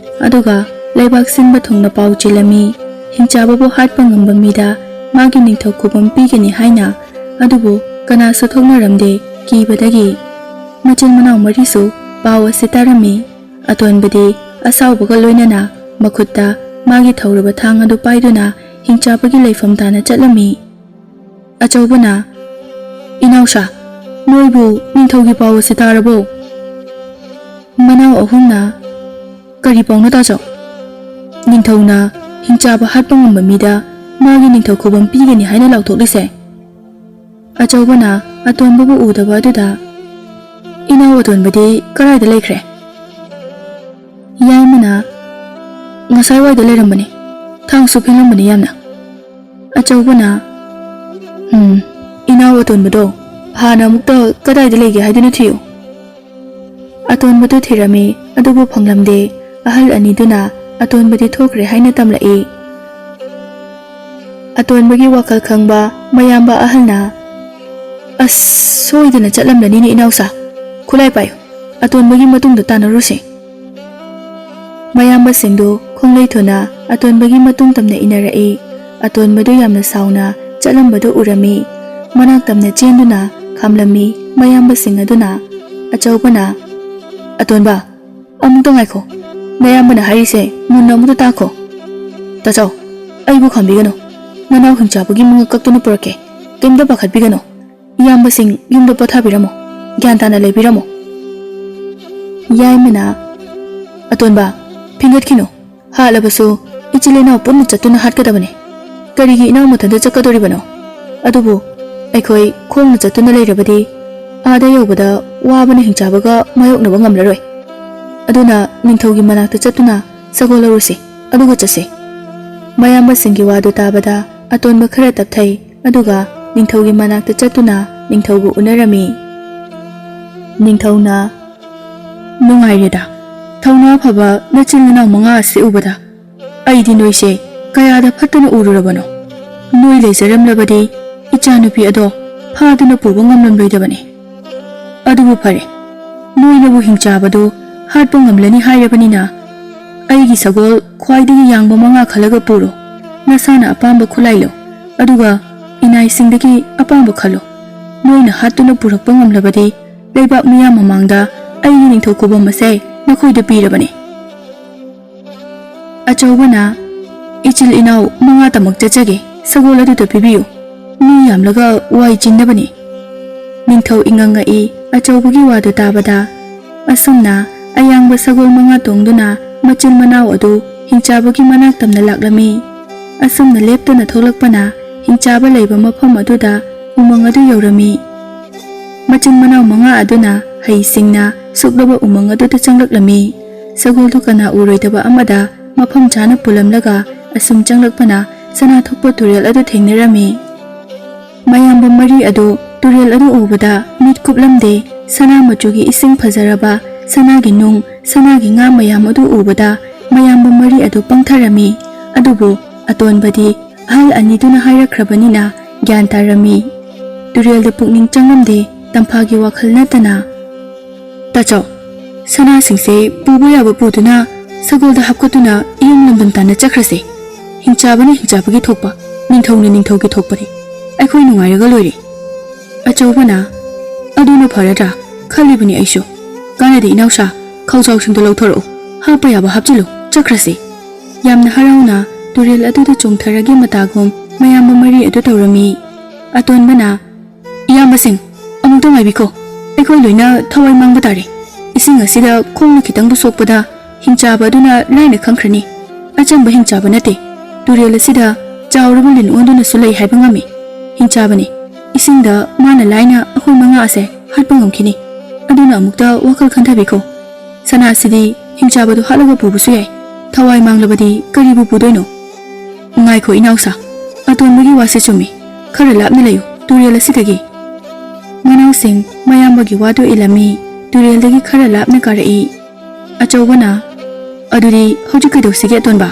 ꯑꯗꯨꯒ ꯂꯩꯕꯥꯛ ꯁꯤꯟꯕ ꯊꯨꯡꯅ ꯄꯥꯎ ꯆꯦꯜꯂꯝꯃꯤ ꯍꯤꯡꯆꯥꯕꯕꯨ ꯍꯥꯠꯄ ꯉꯝꯕ ꯃꯤꯗ ꯃꯥꯒꯤ ꯅꯤꯡꯊꯧ ꯈꯨꯕꯝ ꯄꯤꯒꯅꯤ ꯍꯥꯏꯅ ꯑꯗꯨꯕꯨ ꯀꯅꯥꯁꯨ ꯊꯣꯛꯅꯔꯝꯗꯦ ꯀꯤꯕꯗꯒꯤ ꯃꯆꯤꯟ ꯃꯅꯥꯎ ꯃꯔꯤꯁꯨ ꯄꯥꯎ ꯑꯁꯤ ꯇꯥꯔꯝꯃꯤ ꯑꯇꯣꯟꯕꯗꯤ ꯑꯁꯥꯎꯕꯒ ꯂꯣꯏꯅꯅ ꯃꯈꯨꯠꯇ ꯃꯥꯒꯤ ꯊꯧꯔꯕ ꯊꯥꯡ ꯑꯗꯨ ꯄꯥꯏꯗꯨꯅ ꯍꯤꯡꯆꯥꯕꯒꯤ ꯂꯩꯐꯝ ꯇꯥꯅ ꯆꯠꯂꯝꯃꯤ ꯑꯆꯧꯕꯅ ꯏꯅꯥꯎꯁꯥ ꯅꯣꯏꯕꯨ ꯅꯤꯡꯊꯧꯒꯤ ꯄꯥꯎ ꯑꯁꯤ ꯇꯥꯔꯕꯣ ꯃꯅꯥꯎ ꯑꯍꯨꯝꯅ ꯀꯔꯤ ꯄꯥꯎꯅꯣ ꯇꯥꯖꯧ ꯅꯤꯡꯊꯧꯅ ꯍꯤꯡꯆꯥꯕ ꯍꯥꯠꯄ ꯉꯝꯕ ꯃꯤꯗ ꯃꯥꯒꯤ ꯅꯤꯡꯊꯧ ꯈꯨꯕꯝ ꯄꯤꯒꯅꯤ ꯍꯥꯏꯅ ꯂꯥꯎꯊꯣꯛꯂꯤꯁꯦ ꯑꯆꯧꯕꯅ ꯑꯇꯣꯟꯕꯕꯨ ꯎꯗꯕ ꯑꯗꯨꯗ ꯏꯅꯥꯎ ꯑꯇꯣꯟꯕꯗꯤ ꯀꯔꯥꯏꯗ ꯂꯩꯈ꯭ꯔꯦ ꯌꯥꯏꯃꯅ ꯉꯁꯥꯏꯋꯥꯏꯗ ꯂꯩꯔꯝꯕꯅꯤ ꯊꯥꯡꯁꯨ ꯐꯦꯡꯂꯝꯕꯅꯤ ꯌꯥꯝꯅ ꯑꯆꯧꯕꯅ ꯏꯅꯥꯎ ꯑꯇꯣꯟꯕꯗꯣ ꯍꯥꯟꯅ ꯑꯃꯨꯛꯇ ꯀꯗꯥꯏꯗ ꯂꯩꯒꯦ ꯍꯥꯏꯗꯨꯅ ꯊꯤꯌꯨ ꯑꯇꯣꯟꯕꯗꯨ ꯊꯤꯔꯝꯃꯤ ꯑꯗꯨꯕꯨ ꯐꯪꯂꯝꯗꯦ ꯑꯍꯜ ꯑꯅꯤꯗꯨꯅ ꯑꯇꯣꯟꯕꯗꯤ ꯊꯣꯛꯈ꯭ꯔꯦ ꯍꯥꯏꯅ ꯇꯝꯂꯛꯏ ꯑꯇꯣꯟꯕꯒꯤ ꯋꯥꯈꯜ ꯈꯪꯕ ꯃꯌꯥꯝꯕ ꯑꯍꯜꯅ ꯑꯁ ꯁꯣꯏꯗꯅ ꯆꯠꯂꯝꯂꯅꯤꯅꯦ ꯏꯅꯥꯎꯁꯥ ꯈꯨꯠꯂꯥꯏ ꯄꯥꯏꯌꯨ ꯑꯇꯣꯟꯕꯒꯤ ꯃꯇꯨꯡꯗ ꯇꯥꯟꯅꯔꯨꯁꯤ ꯃꯌꯥꯝꯕꯁꯤꯡꯗꯨ ꯈꯣꯡꯂꯩ ꯊꯨꯅ ꯑꯇꯣꯟꯕꯒꯤ ꯃꯇꯨꯡ ꯇꯝꯅ ꯏꯟꯅꯔꯛꯏ ꯑꯇꯣꯟꯕꯗꯨ ꯌꯥꯝꯅ ꯁꯥꯎꯅ ꯆꯠꯂꯝꯕꯗꯨ ꯎꯔꯝꯃꯤ ꯃꯅꯥꯛ ꯇꯝꯅ ꯆꯦꯟꯗꯨꯅ ꯈꯥꯝꯂꯝꯃꯤ ꯃꯌꯥꯝꯕꯁꯤꯡ ꯑꯗꯨꯅ ꯑꯆꯧꯕꯅ ꯑꯇꯣꯟꯕ ꯑꯃꯨꯛꯇ ꯉꯥꯏꯈꯣ ꯃꯌꯥꯝꯕꯅ ꯍꯥꯏꯔꯤꯁꯦ ꯃꯨꯟꯅ ꯑꯃꯨꯛꯇ ꯇꯥꯈꯣ ꯇꯥꯆꯧ ꯑꯩꯕꯨ ꯈꯥꯝꯕꯤꯒꯅꯨ ꯅꯅꯥꯎ ꯍꯤꯡꯆꯥꯕꯒꯤ ꯃꯉꯛ ꯀꯛꯇꯨꯅ ꯄꯨꯔꯛꯀꯦ ꯀꯩꯝꯇ ꯄꯥꯈꯠꯄꯤꯒꯅꯨ ꯏꯌꯥꯝꯕꯁꯤꯡ ꯌꯨꯝꯗ ꯄꯣꯊꯥꯕꯤꯔꯝꯃꯣ ꯒ꯭ꯌꯥꯟ ꯇꯥꯅ ꯂꯩꯕꯤꯔꯝꯃꯣ ꯌꯥꯏꯃꯅ ꯑꯇꯣꯟꯕ ꯐꯤꯡꯒꯠꯈꯤꯅꯨ ꯍꯥꯠꯂꯕꯁꯨ ꯏꯆꯤꯜ ꯏꯅꯥꯎ ꯄꯨꯟꯅ ꯆꯠꯇꯨꯅ ꯍꯥꯠꯀꯗꯕꯅꯤ ꯀꯔꯤꯒꯤ ꯏꯅꯥꯎ ꯃꯊꯟꯇ ꯆꯠꯀꯗꯧꯔꯤꯕꯅꯣ ꯑꯗꯨꯕꯨ ꯑꯩꯈꯣꯏ ꯈꯣꯡꯅ ꯆꯠꯇꯨꯅ ꯂꯩꯔꯕꯗꯤ आदा यौबदा वाबना हिंचाबगा मायोकनबा ngamlaroi aduna ningthaugi manakta chatuna sagolarusi aduga chase mayamba singi wadu tabada atonba khara tapthai aduga ningthaugi manakta chatuna ningthaugu unarami ningthauna nungaireda thauna phaba nachilna manga ase ubada aidi noise kayada phatuna ururabano noi leisaram labadi ichanupi ado phaduna puba ngamlam loidabani adubu phare noinabu hingchabado hatpa ngamlani hairabanina aigi sagol khwaidagi yangba manga khalaga puro nasana apamba khulailo aduga inai singdagi apamba khalo noina hatuna purakpa ngamlabadi leibak miyam mamangda aigi ningthau kubam ase nakhoida pirabani achawbana ichil inau manga tamak chachage sagol adu ta pibiyu mi yamlaga wai chinnabani ningthau inganga I achawbagi wadu tabada asumna ayangba sagol manga tongduna machil manaw adu hingchabagi manak tamna laklami asumna leptana tholakpana hingchaba leiba mafam aduda umang adu yorami machil manaw manga aduna hai singna suklaba umang adu ta changlaklami sagol du kana uroidaba amada mafam chana pulamlaga asum changlakpana sana thokpa turel adu thengnarami mayamba mari adu turel adu ubada mit kuplamde sana machugi ising phajaraba sanagi nung sanagi nga mayam adu ubada mayamba mari adu pangtharami adubu atonbadi ahal aniduna hairakhrabanina gyan tarami turel da pukning changlamde tamphagi wakhal natana Tacho, sana singse puba yaba puduna sagol da hapkatuna iyum lamdam tana chakrase. Hinchaba gi thokpa, ningthau gi thokpari. Aikhoi nungairaga loire. Achobana aduna pharada khalibani aisho. Kanadi inausa khawjaw singdo lauthoro. Hapa yaba hapchilu chakrase. Yamna harauna turel aduda chongtharagi matagom mayamba mari adu tawrami. Atonbana iyamba sing amukta maibiko. Aikhoi loina thawai mangba tare. Ising asida khongna khitang bu sokpada hinchaba aduna laina khangkhrani. Achamba hinchaba nate. Turel asida chawraba lin onduna sulai haiba ngami. Hinchaba ni isingda mana laina akhoi manga ase hatpa ngamkhini. Aduna amukta wakal khanthabiko. Sana asidi hinchaba du halaga pubusu yai. Thawai manglabadi karibu pudoino. Ngaikho inausa atonbagi wase chumi. Khara lapna layo turel asidagi. Manau sing mayambagi wado ilami turel dagi khara lapna karai. Achobana aduri hojik dosige atonba.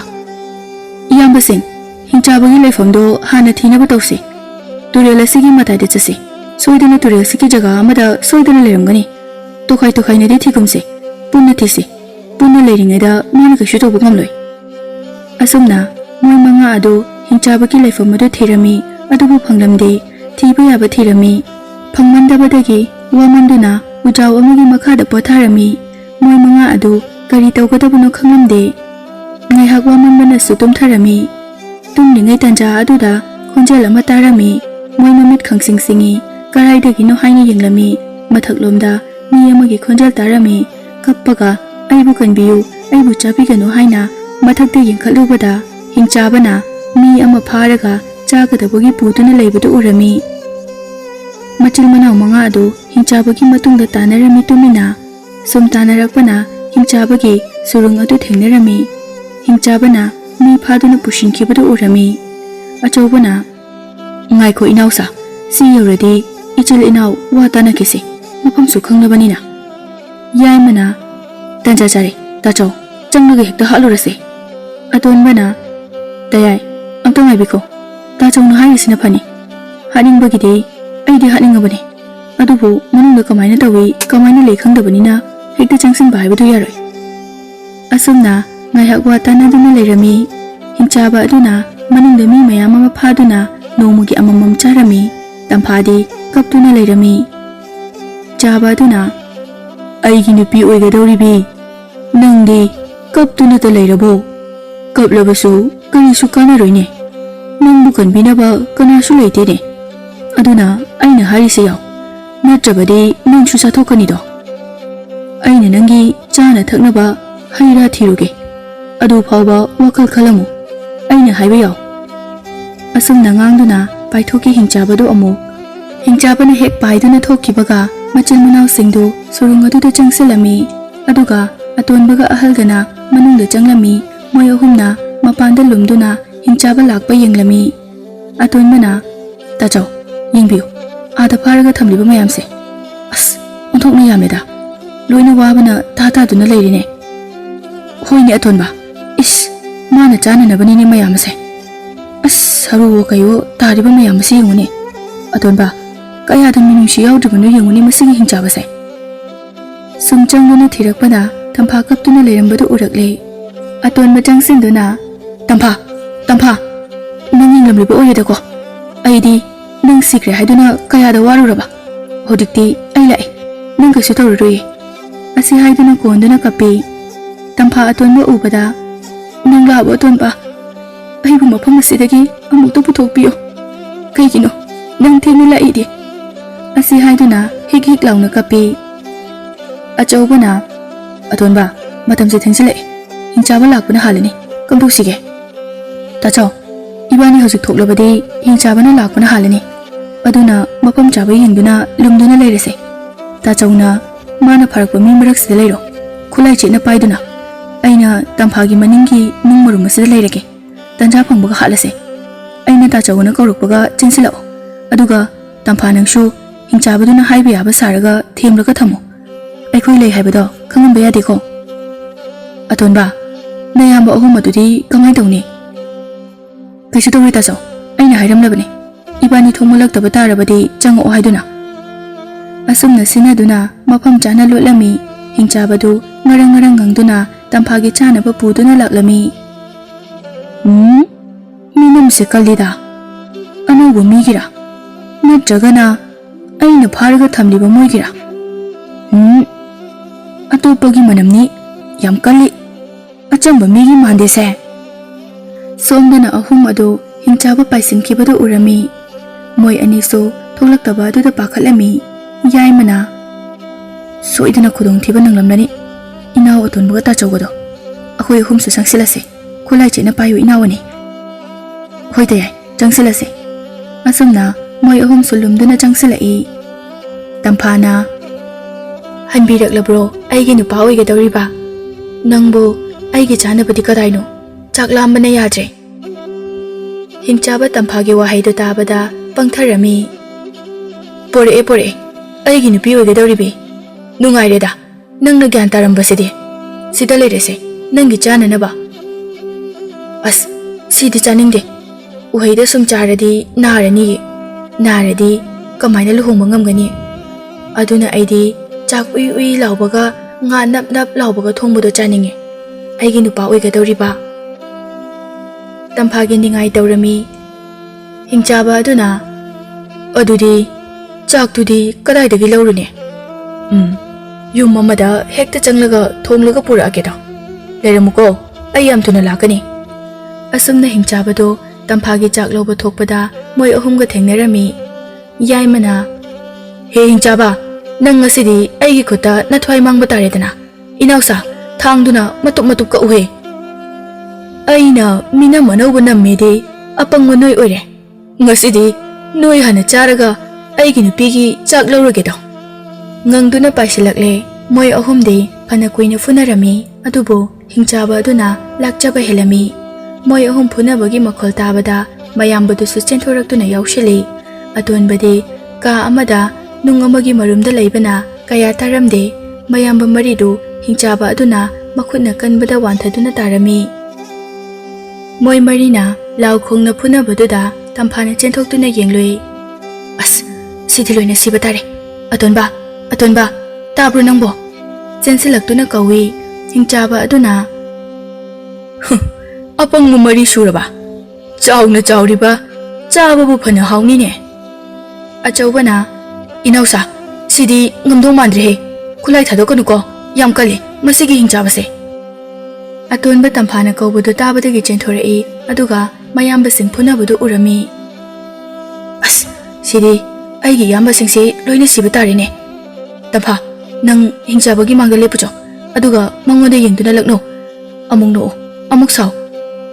Iyamba sing hinchabagi laifamdo hana thinaba tawse. Turel asigi matai de chase. Soidana turel sigi jaga amada soidana lerangani. Tokhai nadi thigumse. Punna thise. Punna leiringeda mana kashu tobu ngamloi. Asumna moi manga adu hinchabagi laifamado thirami adubu phanglamde thiba yaba thirami. Phangmandabadagi wamanduna ujaw amagi makhada potharami. Moi manga adu kari tawgadabano khanglamde. Ngaihak wamanbana sutum tharami. Tumningai tanja aduda khonjel ama tarami. Moi mamit khangsing singi karaidagi no haini yenglami. Mathaklomda mi amagi khonjel tarami. Kappaga aibu kanbiyu aibu chapigano haina mathakta yengkhalubada hinchabana mi ama pharaga chagadabagi putuna leibadu urami. Machil manau manga adu hinchabagi matungda tanarami tumina. Sum tanarakpana hinchabagi surung adu thengnarami. Hinchabana mi phaduna pushinkibadu urami. Achobana ngaikho inausa si yoradi ichil inau watana kisi mafam sukhangnabani na. Yaimana tanja chare tacho changnaga hekta halurase. Atonbana dayai amta maibiko tacho no haisina phani. Haningbagide aidi haningabani. Adubu manungda kamaina tawi kamaina lekhangdabani na hekta changsin baibadu yaroi. Asumna ngaihak watana duna leirami. Hinchaba aduna manungda mi mayam ama phaduna nomugi amamam charami. Tamphadi kaptuna leirami. Chaba aduna aigi nupi oigadoribi. Nangdi kaptuna ta leirabo. Kaplabasu karisu kanaroine. Nangbu kanbinaba kanasu leitene. Aduna aina harise yaw. Natrabadi nangsu chathokanido. Aina nangi chana thaknaba haira thiruge. Adu phawba wakal khalamu. Aina haiba yaw. Asumna ngangduna paithoki hinchabadu amu. Hinchabana hek paiduna thokibaga machil manau singdu surung aduda changsilami. Aduga atonbaga ahalgana manungda changlami. Moi ahumna mapanda lumduna hinchaba lakpa yenglami. Atonbana tachaw yengbiu ada pharaga thamliba mayamse. As onthokna yameda. Loina wabana tata duna leirine. Hoine atonba is mana chana nabani ni mayamse. As haru kayo tariba mayamse yengune. Atonba kaya da minungsi yaudribanu yengune masigi hinchaba se. Sumchangduna thirakpada tampha kaptuna leirambadu urakle. Atonba changsinduna tampha nang yenglamliba oyedako. Aidi nang sikre haiduna kaya da waruraba. Hodikti ai lai nang kasu tawrurui. Asi haiduna konduna kapi. Tampha atonba ubada nang labo atonba aibu mafam asidagi amukta puthokpiyo. Kaigino nang thengna laidi. Asi haiduna hik launa kapi. Achobana atonba matamse thengsilai. Hinchaba lakpana halani kamdusige. Tacho ibani hojik thoklabadi hinchabana lakpana halani. Aduna mapam chaba yengduna lumduna leirase. Tachawna mana pharakpa mi maraksida leiro. Khulai china paiduna aina tamphagi maningi nungmarum asida leirage. Tanja phangbaga halase. Aina tachawna kaurukpaga chinsilao. Aduga tampha nangsu hinchabaduna haiba yaba saraga themlaga thamo. Aikhoi lei haibado khangamba yadeko. Atonba nayamba ahum adudi kamai tawni. Kaisu tawri tachaw aina hairamlabani. Ibani thongmalaktaba tarabadi chango haiduna. Asumna sinaduna mafam chana lotlami ꯍꯤꯡꯆꯥꯕꯗꯨ ꯉꯔꯪ ꯉꯔꯪ ꯉꯪꯗꯨꯅ ꯇꯝꯐꯥꯒꯤ ꯆꯥꯅꯕ ꯄꯨꯗꯨꯅ ꯂꯥꯛꯂꯝꯃꯤ꯫ ꯃꯤꯅꯝꯁꯦ ꯀꯜꯂꯤꯗ, ꯑꯅꯧꯕ ꯃꯤꯒꯤꯔꯥ ꯅꯠꯇ꯭ꯔꯒꯅ ꯑꯩꯅ ꯐꯥꯔꯒ ꯊꯝꯂꯤꯕ ꯃꯣꯏꯒꯤꯔꯥ? ꯑꯇꯣꯞꯄꯒꯤ ꯃꯅꯝꯅꯤ, ꯌꯥꯝ ꯀꯜꯂꯤ, ꯑꯆꯝꯕ ꯃꯤꯒꯤ ꯃꯥꯟꯗꯦꯁꯦ꯫ ꯁꯣꯝꯗꯅ ꯑꯍꯨꯝ ꯑꯗꯨ ꯍꯤꯡꯆꯥꯕ ꯄꯥꯏꯁꯤꯟꯈꯤꯕꯗꯨ ꯎꯔꯝꯃꯤ꯫ ꯃꯣꯏ ꯑꯅꯤꯁꯨ ꯊꯣꯛꯂꯛꯇꯕ ꯑꯗꯨꯗ ꯄꯥꯈꯠꯂꯝꯃꯤ꯫ ꯌꯥꯏꯃꯅ ꯁꯣꯏꯗꯅ ꯈꯨꯗꯣꯡꯊꯤꯕ ꯅꯪꯂꯝꯂꯅꯤ ꯏꯅꯥꯎ ꯑꯇꯣꯟꯕꯒ ꯇꯥꯆꯧꯒꯗꯣ, ꯑꯩꯈꯣꯏ ꯑꯍꯨꯝꯁꯨ ꯆꯪꯁꯤꯜꯂꯁꯤ, ꯈꯨꯠꯂꯥꯏ ꯆꯦꯠꯅ ꯄꯥꯏꯌꯨ ꯏꯅꯥꯎꯑꯅꯤ꯫ ꯍꯣꯏꯗ ꯌꯥꯏ, ꯆꯪꯁꯤꯜꯂꯁꯤ꯫ ꯑꯁꯨꯝꯅ ꯃꯣꯏ ꯑꯍꯨꯝꯁꯨ ꯂꯨꯝꯗꯨꯅ ꯆꯪꯁꯤꯜꯂꯛꯏ꯫ ꯇꯝꯐꯥꯅ ꯍꯟꯕꯤꯔꯛꯂꯕ꯭ꯔꯣ ꯑꯩꯒꯤ ꯅꯨꯄꯥ ꯑꯣꯏꯒꯗꯧꯔꯤꯕ? ꯅꯪꯕꯨ ꯑꯩꯒꯤ ꯆꯥꯅꯕꯗꯤ ꯀꯗꯥꯏꯅꯣ? ꯆꯥꯛ ꯂꯥꯝꯕꯅ ꯌꯥꯗ꯭ꯔꯦ꯫ ꯍꯤꯡꯆꯥꯕ ꯇꯝꯐꯥꯒꯤ ꯋꯥꯍꯩꯗꯨ ꯇꯥꯕꯗ ꯄꯪꯊꯔꯝꯃꯤ꯫ ꯄꯣꯔꯛꯑꯦ ꯄꯣꯔꯛꯑꯦ, ꯑꯩꯒꯤ ꯅꯨꯄꯤ ꯑꯣꯏꯒꯗꯧꯔꯤꯕꯤ꯫ ꯅꯨꯡꯉꯥꯏꯔꯦꯗ, ꯅꯪꯅ ꯒ꯭ꯌꯥꯟ ꯇꯥꯔꯝꯕꯁꯤꯗꯤ꯫ ꯁꯤꯗ ꯂꯩꯔꯁꯦ, ꯅꯪꯒꯤ ꯆꯥꯅꯅꯕ꯫ ꯑꯁ, ꯁꯤꯗꯤ ꯆꯥꯅꯤꯡꯗꯦ, ꯎꯍꯩꯗ ꯁꯨꯝ ꯆꯥꯔꯗꯤ ꯅꯥꯔꯅꯤꯌꯦ, ꯅꯥꯔꯗꯤ ꯀꯃꯥꯏꯅ ꯂꯨꯍꯣꯡꯕ ꯉꯝꯒꯅꯤ? ꯑꯗꯨꯅ ꯑꯩꯗꯤ ꯆꯥꯛ ꯎꯏ ꯎꯏ ꯂꯥꯎꯕꯒ ꯉꯥ ꯅꯞ ꯅꯞ ꯂꯥꯎꯕꯒ ꯊꯣꯡꯕꯗꯣ ꯆꯥꯅꯤꯡꯉꯦ, ꯑꯩꯒꯤ ꯅꯨꯄꯥ ꯑꯣꯏꯒꯗꯧꯔꯤꯕ꯫ ꯇꯝꯐꯥꯒꯤ ꯅꯤꯡꯉꯥꯏ ꯇꯧꯔꯝꯃꯤ꯫ ꯍꯤꯡꯆꯥꯕ ꯑꯗꯨꯅ ꯑꯗꯨꯗꯤ ꯆꯥꯛꯇꯨꯗꯤ ꯀꯗꯥꯏꯗꯒꯤ ꯂꯧꯔꯨꯅꯤ? ꯌꯨꯝ ꯑꯃꯗ ꯍꯦꯛꯇ ꯆꯪꯂꯒ ꯊꯣꯡꯂꯒ ꯄꯨꯔꯛꯑꯒꯦꯗ, ꯂꯩꯔꯝꯃꯨꯀꯣ, ꯑꯩ ꯌꯥꯝ ꯊꯨꯅ ꯂꯥꯛꯀꯅꯤ꯫ ꯑꯁꯨꯝꯅ ꯍꯤꯡꯆꯥꯕꯗꯣ ꯇꯝꯐꯥꯒꯤ ꯆꯥꯛ ꯂꯧꯕ ꯊꯣꯛꯄꯗ ꯃꯣꯏ ꯑꯍꯨꯝꯒ ꯊꯦꯡꯅꯔꯝꯃꯤ꯫ ꯌꯥꯏꯃꯅ ꯍꯦ ꯍꯤꯡꯆꯥꯕ, ꯅꯪ ꯉꯁꯤꯗꯤ ꯑꯩꯒꯤ ꯈꯨꯠꯇ ꯅꯊ꯭ꯋꯥꯏ ꯃꯥꯡꯕ ꯇꯥꯔꯦꯗꯅ, ꯏꯅꯥꯎꯁꯥ ꯊꯥꯡꯗꯨꯅ ꯃꯇꯨꯞ ꯃꯇꯨꯞ ꯀꯛꯎꯍꯦ꯫ ꯑꯩꯅ ꯃꯤꯅꯝ ꯑꯅꯧꯕ ꯅꯝꯃꯦꯗꯤ ꯑꯄꯪꯕ ꯅꯣꯏ ꯑꯣꯏꯔꯦ, ꯉꯁꯤꯗꯤ ꯅꯣꯏ ꯍꯥꯟꯅ ꯆꯥꯔꯒ ꯑꯩꯒꯤ ꯅꯨꯄꯤꯒꯤ ꯆꯥꯛ ꯂꯧꯔꯒꯦꯗꯣ꯫ ꯉꯪꯗꯨꯅ ꯄꯥꯏꯁꯤꯜꯂꯛꯂꯦ꯫ ꯃꯣꯏ ꯑꯍꯨꯝꯗꯤ ꯐꯅ ꯀꯨꯏꯅ ꯐꯨꯅꯔꯝꯃꯤ, ꯑꯗꯨꯕꯨ ꯍꯤꯡꯆꯥꯕ ꯑꯗꯨꯅ ꯂꯥꯛꯆꯕ ꯍꯦꯜꯂꯝꯃꯤ꯫ ꯃꯣꯏ ꯑꯍꯨꯝ ꯐꯨꯅꯕꯒꯤ ꯃꯈꯣꯜ ꯇꯥꯕꯗ ꯃꯌꯥꯝꯕꯗꯨꯁꯨ ꯆꯦꯟꯊꯣꯔꯛꯇꯨꯅ ꯌꯥꯎꯁꯤꯜꯂꯤ꯫ ꯑꯇꯣꯟꯕꯗꯤ ꯀꯥ ꯑꯃꯗ ꯅꯨꯡ ꯑꯃꯒꯤ ꯃꯔꯨꯝꯗ ꯂꯩꯕꯅ ꯀꯌꯥ ꯇꯥꯔꯝꯗꯦ꯫ ꯃꯌꯥꯝꯕ ꯃꯔꯤꯗꯨ ꯍꯤꯡꯆꯥꯕ ꯑꯗꯨꯅ ꯃꯈꯨꯠꯅ ꯀꯟꯕꯗ ꯋꯥꯟꯊꯗꯨꯅ ꯇꯥꯔꯝꯃꯤ꯫ ꯃꯣꯏ ꯃꯔꯤꯅ ꯂꯥꯎ ꯈꯣꯡꯅ ꯐꯨꯅꯕꯗꯨꯗ ꯇꯝꯐꯥꯅ ꯆꯦꯟꯊꯣꯛꯇꯨꯅ ꯌꯦꯡꯂꯨꯏ꯫ ꯑꯁ, ꯁꯤꯗꯤ ꯂꯣꯏꯅ ꯁꯤꯕ ꯇꯥꯔꯦ꯫ ꯑꯇꯣꯟꯕ, ꯑꯇꯣꯟꯕ, ꯇꯥꯕ꯭ꯔꯣ ꯅꯪꯕꯣ? ꯆꯦꯟꯁꯤꯜꯂꯛꯇꯨꯅ ꯀꯧꯏ꯫ ꯍꯤꯡꯆꯥꯕ ꯑꯗꯨꯅ ꯑꯄꯪꯕ ꯃꯔꯤ ꯁꯨꯔꯕ? ꯆꯥꯎꯅ ꯆꯥꯎꯔꯤꯕ, ꯆꯥꯕꯕꯨ ꯐꯅ ꯍꯥꯎꯅꯤꯅꯦ꯫ ꯑꯆꯧꯕꯅ ꯏꯅꯥꯎꯁꯥ, ꯁꯤꯗꯤ ꯉꯝꯗꯧ ꯃꯥꯟꯗ꯭ꯔꯦꯍꯦ, ꯈꯨꯠꯂꯥꯏ ꯊꯥꯗꯣꯛꯀꯅꯨꯀꯣ, ꯌꯥꯝ ꯀꯜꯂꯤ ꯃꯁꯤꯒꯤ ꯍꯤꯡꯆꯥꯕꯁꯦ꯫ ꯑꯇꯣꯟꯕ ꯇꯝꯐꯥꯅ ꯀꯧꯕꯗꯨ ꯇꯥꯕꯗꯒꯤ ꯆꯦꯟꯊꯣꯔꯛꯏ, ꯑꯗꯨꯒ ꯃꯌꯥꯝꯕꯁꯤꯡ ꯐꯨꯅꯕꯗꯨ ꯎꯔꯝꯃꯤ꯫ ꯑꯁ, ꯁꯤꯗꯤ ꯑꯩꯒꯤ ꯏꯌꯥꯝꯕꯁꯤꯡꯁꯤ ꯂꯣꯏꯅ ꯁꯤꯕ ꯇꯥꯔꯦꯅꯦ꯫ ꯇꯝꯐꯥ, ꯅꯪ ꯍꯤꯡꯆꯥꯕꯒꯤ ꯃꯥꯡꯗ ꯂꯦꯞꯄꯨꯆꯣ, ꯑꯗꯨꯒ ꯃꯉꯣꯟꯗ ꯌꯦꯡꯗꯨꯅ ꯂꯛꯅꯧ꯫ ꯑꯃꯨꯛ ꯅꯣꯛꯎ, ꯑꯃꯨꯛ ꯁꯥꯎ,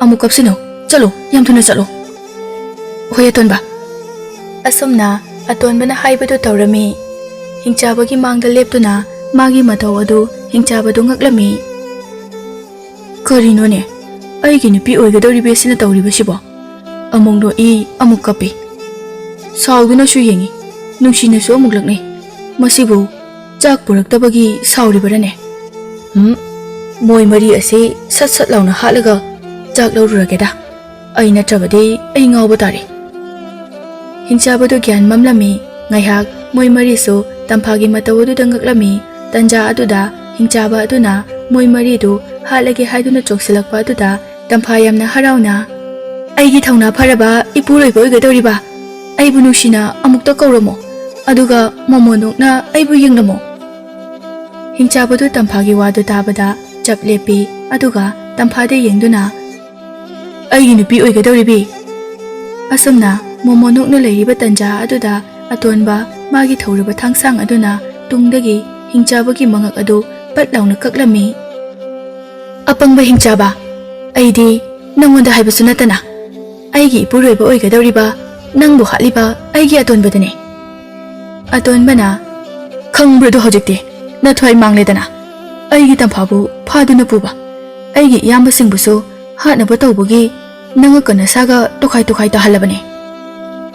ꯑꯃꯨꯛ ꯀꯞꯁꯤꯟꯅꯨ, ꯆꯠꯂꯣ, ꯌꯥꯝ ꯊꯨꯅ ꯆꯠꯂꯣ꯫ ꯍꯣꯏ ꯑꯇꯣꯟꯕ꯫ ꯑꯁꯨꯝꯅ ꯑꯇꯣꯟꯕꯅ ꯍꯥꯏꯕꯗꯨ ꯇꯧꯔꯝꯃꯤ꯫ ꯍꯤꯡꯆꯥꯕꯒꯤ ꯃꯥꯡꯗ ꯂꯦꯞꯇꯨꯅ ꯃꯥꯒꯤ ꯃꯇꯧ ꯑꯗꯨ ꯍꯤꯡꯆꯥꯕꯗꯨ ꯉꯛꯂꯝꯃꯤ꯫ ꯀꯔꯤꯅꯣꯅꯦ, ꯑꯩꯒꯤ ꯅꯨꯄꯤ ꯑꯣꯏꯒꯗꯧꯔꯤꯕꯁꯤꯅ ꯇꯧꯔꯤꯕꯁꯤꯕꯣ? ꯑꯃꯨꯛ ꯅꯣꯛꯏ, ꯑꯃꯨꯛ ꯀꯞꯄꯤ, ꯁꯥꯎꯗꯨꯅꯁꯨ ꯌꯦꯡꯉꯤ, ꯅꯨꯡꯁꯤꯅꯁꯨ ꯑꯃꯨꯛ ꯂꯛꯅꯩ, ꯃꯁꯤꯕꯨ ꯆꯥꯛ ꯄꯨꯔꯛꯇꯕꯒꯤ ꯁꯥꯎꯔꯤꯕꯔꯅꯦ? ꯃꯣꯏ ꯃꯔꯤ ꯑꯁꯤ ꯁꯠ ꯁꯠ ꯂꯥꯎꯅ ꯍꯥꯠꯂꯒ ꯆꯥꯛ ꯂꯧꯔꯨꯔꯒꯦꯗ, ꯑꯩ ꯅꯠꯇ꯭ꯔꯕꯗꯤ ꯑꯩ ꯉꯥꯎꯕ ꯇꯥꯔꯦ꯫ ꯍꯤꯡꯆꯥꯕꯗꯨ ꯒ꯭ꯌꯥꯟ ꯃꯝꯂꯝꯃꯤ꯫ ꯉꯥꯏꯍꯥꯛ ꯃꯣꯏ ꯃꯔꯤꯁꯨ ꯇꯝꯐꯥꯒꯤ ꯃꯇꯧ ꯑꯗꯨꯗ ꯉꯛꯂꯝꯃꯤ꯫ ꯇꯟꯖꯥ ꯑꯗꯨꯗ ꯍꯤꯡꯆꯥꯕ ꯑꯗꯨꯅ ꯃꯣꯏ ꯃꯔꯤꯗꯨ ꯍꯥꯠꯂꯒꯦ ꯍꯥꯏꯗꯨꯅ ꯆꯣꯡꯁꯤꯜꯂꯛꯄ ꯑꯗꯨꯗ ꯇꯝꯐꯥ ꯌꯥꯝꯅ ꯍꯔꯥꯎꯅ ꯑꯩꯒꯤ ꯊꯧꯅꯥ ꯐꯔꯕ ꯏꯄꯨꯔꯣꯏꯕ ꯑꯣꯏꯒꯗꯧꯔꯤꯕ, ꯑꯩꯕꯨ ꯅꯨꯡꯁꯤꯅ ꯑꯃꯨꯛꯇ ꯀꯧꯔꯝꯃꯣ, ꯑꯗꯨꯒ ꯃꯣꯃꯣꯟꯗꯣꯛꯅ ꯑꯩꯕꯨ ꯌꯦꯡꯂꯝꯃꯣ꯫ ꯍꯤꯡꯆꯥꯕꯗꯨ ꯇꯝꯐꯥꯒꯤ ꯋꯥꯗꯨ ꯇꯥꯕꯗ ꯆꯞ ꯂꯦꯞꯄꯤ, ꯑꯗꯨꯒ ꯇꯝꯐꯥꯗ ꯌꯦꯡꯗꯨꯅ ꯑꯩꯒꯤ ꯅꯨꯄꯤ ꯑꯣꯏꯒꯗꯧꯔꯤꯕꯤ꯫ ꯑꯁꯨꯝꯅ ꯃꯣꯃꯣꯟꯗꯣꯛꯅ ꯂꯩꯔꯤꯕ ꯇꯟꯖꯥ ꯑꯗꯨꯗ ꯑꯇꯣꯟꯕ ꯃꯥꯒꯤ ꯊꯧꯔꯕ ꯊꯥꯡꯁꯥꯡ ꯑꯗꯨꯅ ꯇꯨꯡꯗꯒꯤ ꯍꯤꯡꯆꯥꯕꯒꯤ ꯃꯉꯛ ꯑꯗꯨ ꯄꯠ ꯂꯥꯎꯅ ꯀꯛꯂꯝꯃꯤ꯫ ꯑꯄꯪꯕ ꯍꯤꯡꯆꯥꯕ, ꯑꯩꯗꯤ ꯅꯪꯉꯣꯟꯗ ꯍꯥꯏꯕꯁꯨ ꯅꯠꯇꯅ ꯑꯩꯒꯤ ꯏꯄꯨꯔꯣꯏꯕ ꯑꯣꯏꯒꯗꯧꯔꯤꯕ ꯅꯪꯕꯨ ꯍꯥꯠꯂꯤꯕ ꯑꯩꯒꯤ ꯑꯇꯣꯟꯕꯗꯅꯦ꯫ ꯑꯇꯣꯟꯕꯅ ꯈꯪꯕ꯭ꯔꯗꯣ ꯍꯧꯖꯤꯛꯇꯤ ꯅꯊ꯭ꯋꯥꯏ ꯃꯥꯡꯂꯦꯗꯅ, ꯑꯩꯒꯤ ꯇꯝꯐꯥꯕꯨ ꯐꯥꯗꯨꯅ ꯄꯨꯕ, ꯑꯩꯒꯤ ꯏꯌꯥꯝꯕꯁꯤꯡꯕꯨꯁꯨ ꯍꯥꯠꯅꯕ ꯇꯧꯕꯒꯤ ꯅꯉꯛꯀ ꯅꯁꯥꯒ ꯇꯣꯈꯥꯏ ꯇꯣꯈꯥꯏ ꯇꯥꯍꯜꯂꯕꯅꯦ꯫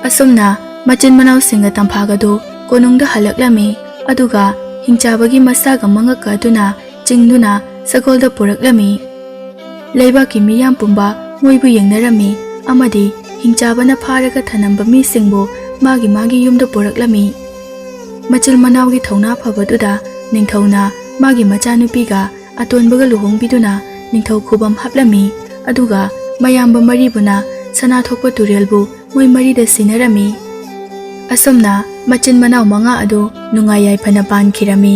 ꯑꯁꯨꯝꯅ ꯃꯆꯤꯟ ꯃꯅꯥꯎꯁꯤꯡꯒ ꯇꯝꯐꯥꯒꯗꯨ ꯀꯣꯅꯨꯡꯗ ꯍꯜꯂꯛꯂꯝꯃꯤ, ꯑꯗꯨꯒ ꯍꯤꯡꯆꯥꯕꯒꯤ ꯃꯁꯥꯒ ꯃꯉꯛꯀ ꯑꯗꯨꯅ ꯆꯤꯡꯗꯨꯅ ꯁꯒꯣꯜꯗ ꯄꯨꯔꯛꯂꯝꯃꯤ꯫ ꯂꯩꯕꯥꯛꯀꯤ ꯃꯤꯌꯥꯝ ꯄꯨꯝꯕ ꯃꯣꯏꯕꯨ ꯌꯦꯡꯅꯔꯝꯃꯤ, ꯑꯃꯗꯤ ꯍꯤꯡꯆꯥꯕꯅ ꯐꯥꯔꯒ ꯊꯅꯝꯕ ꯃꯤꯁꯤꯡꯕꯨ ꯃꯥꯒꯤ ꯌꯨꯝꯗ ꯄꯨꯔꯛꯂꯝꯃꯤ꯫ ꯃꯆꯤꯜ ꯃꯅꯥꯎꯒꯤ ꯊꯧꯅꯥ ꯐꯕꯗꯨꯗ ꯅꯤꯡꯊꯧꯅ ꯃꯥꯒꯤ ꯃꯆꯥꯅꯨꯄꯤꯒ ꯑꯇꯣꯟꯕꯒ ꯂꯨꯍꯣꯡꯕꯤꯗꯨꯅ ꯅꯤꯡꯊꯧ ꯈꯨꯕꯝ ꯍꯥꯞꯂꯝꯃꯤ ꯑꯗꯨꯒ ꯃꯌꯥꯝꯕ ꯃꯔꯤꯕꯨꯅ ꯁꯅꯥ ꯊꯣꯛꯄ ꯇꯨꯔꯦꯜꯕꯨ ꯃꯣꯏ ꯃꯔꯤꯗ ꯁꯤꯟꯅꯔꯝꯃꯤ꯫ ꯑꯁꯨꯝꯅ ꯃꯆꯤꯟ ꯃꯅꯥꯎ 5 ꯑꯗꯨ ꯅꯨꯡꯉꯥꯏ ꯌꯥꯏꯐꯅ ꯄꯥꯟꯈꯤꯔꯝꯃꯤ꯫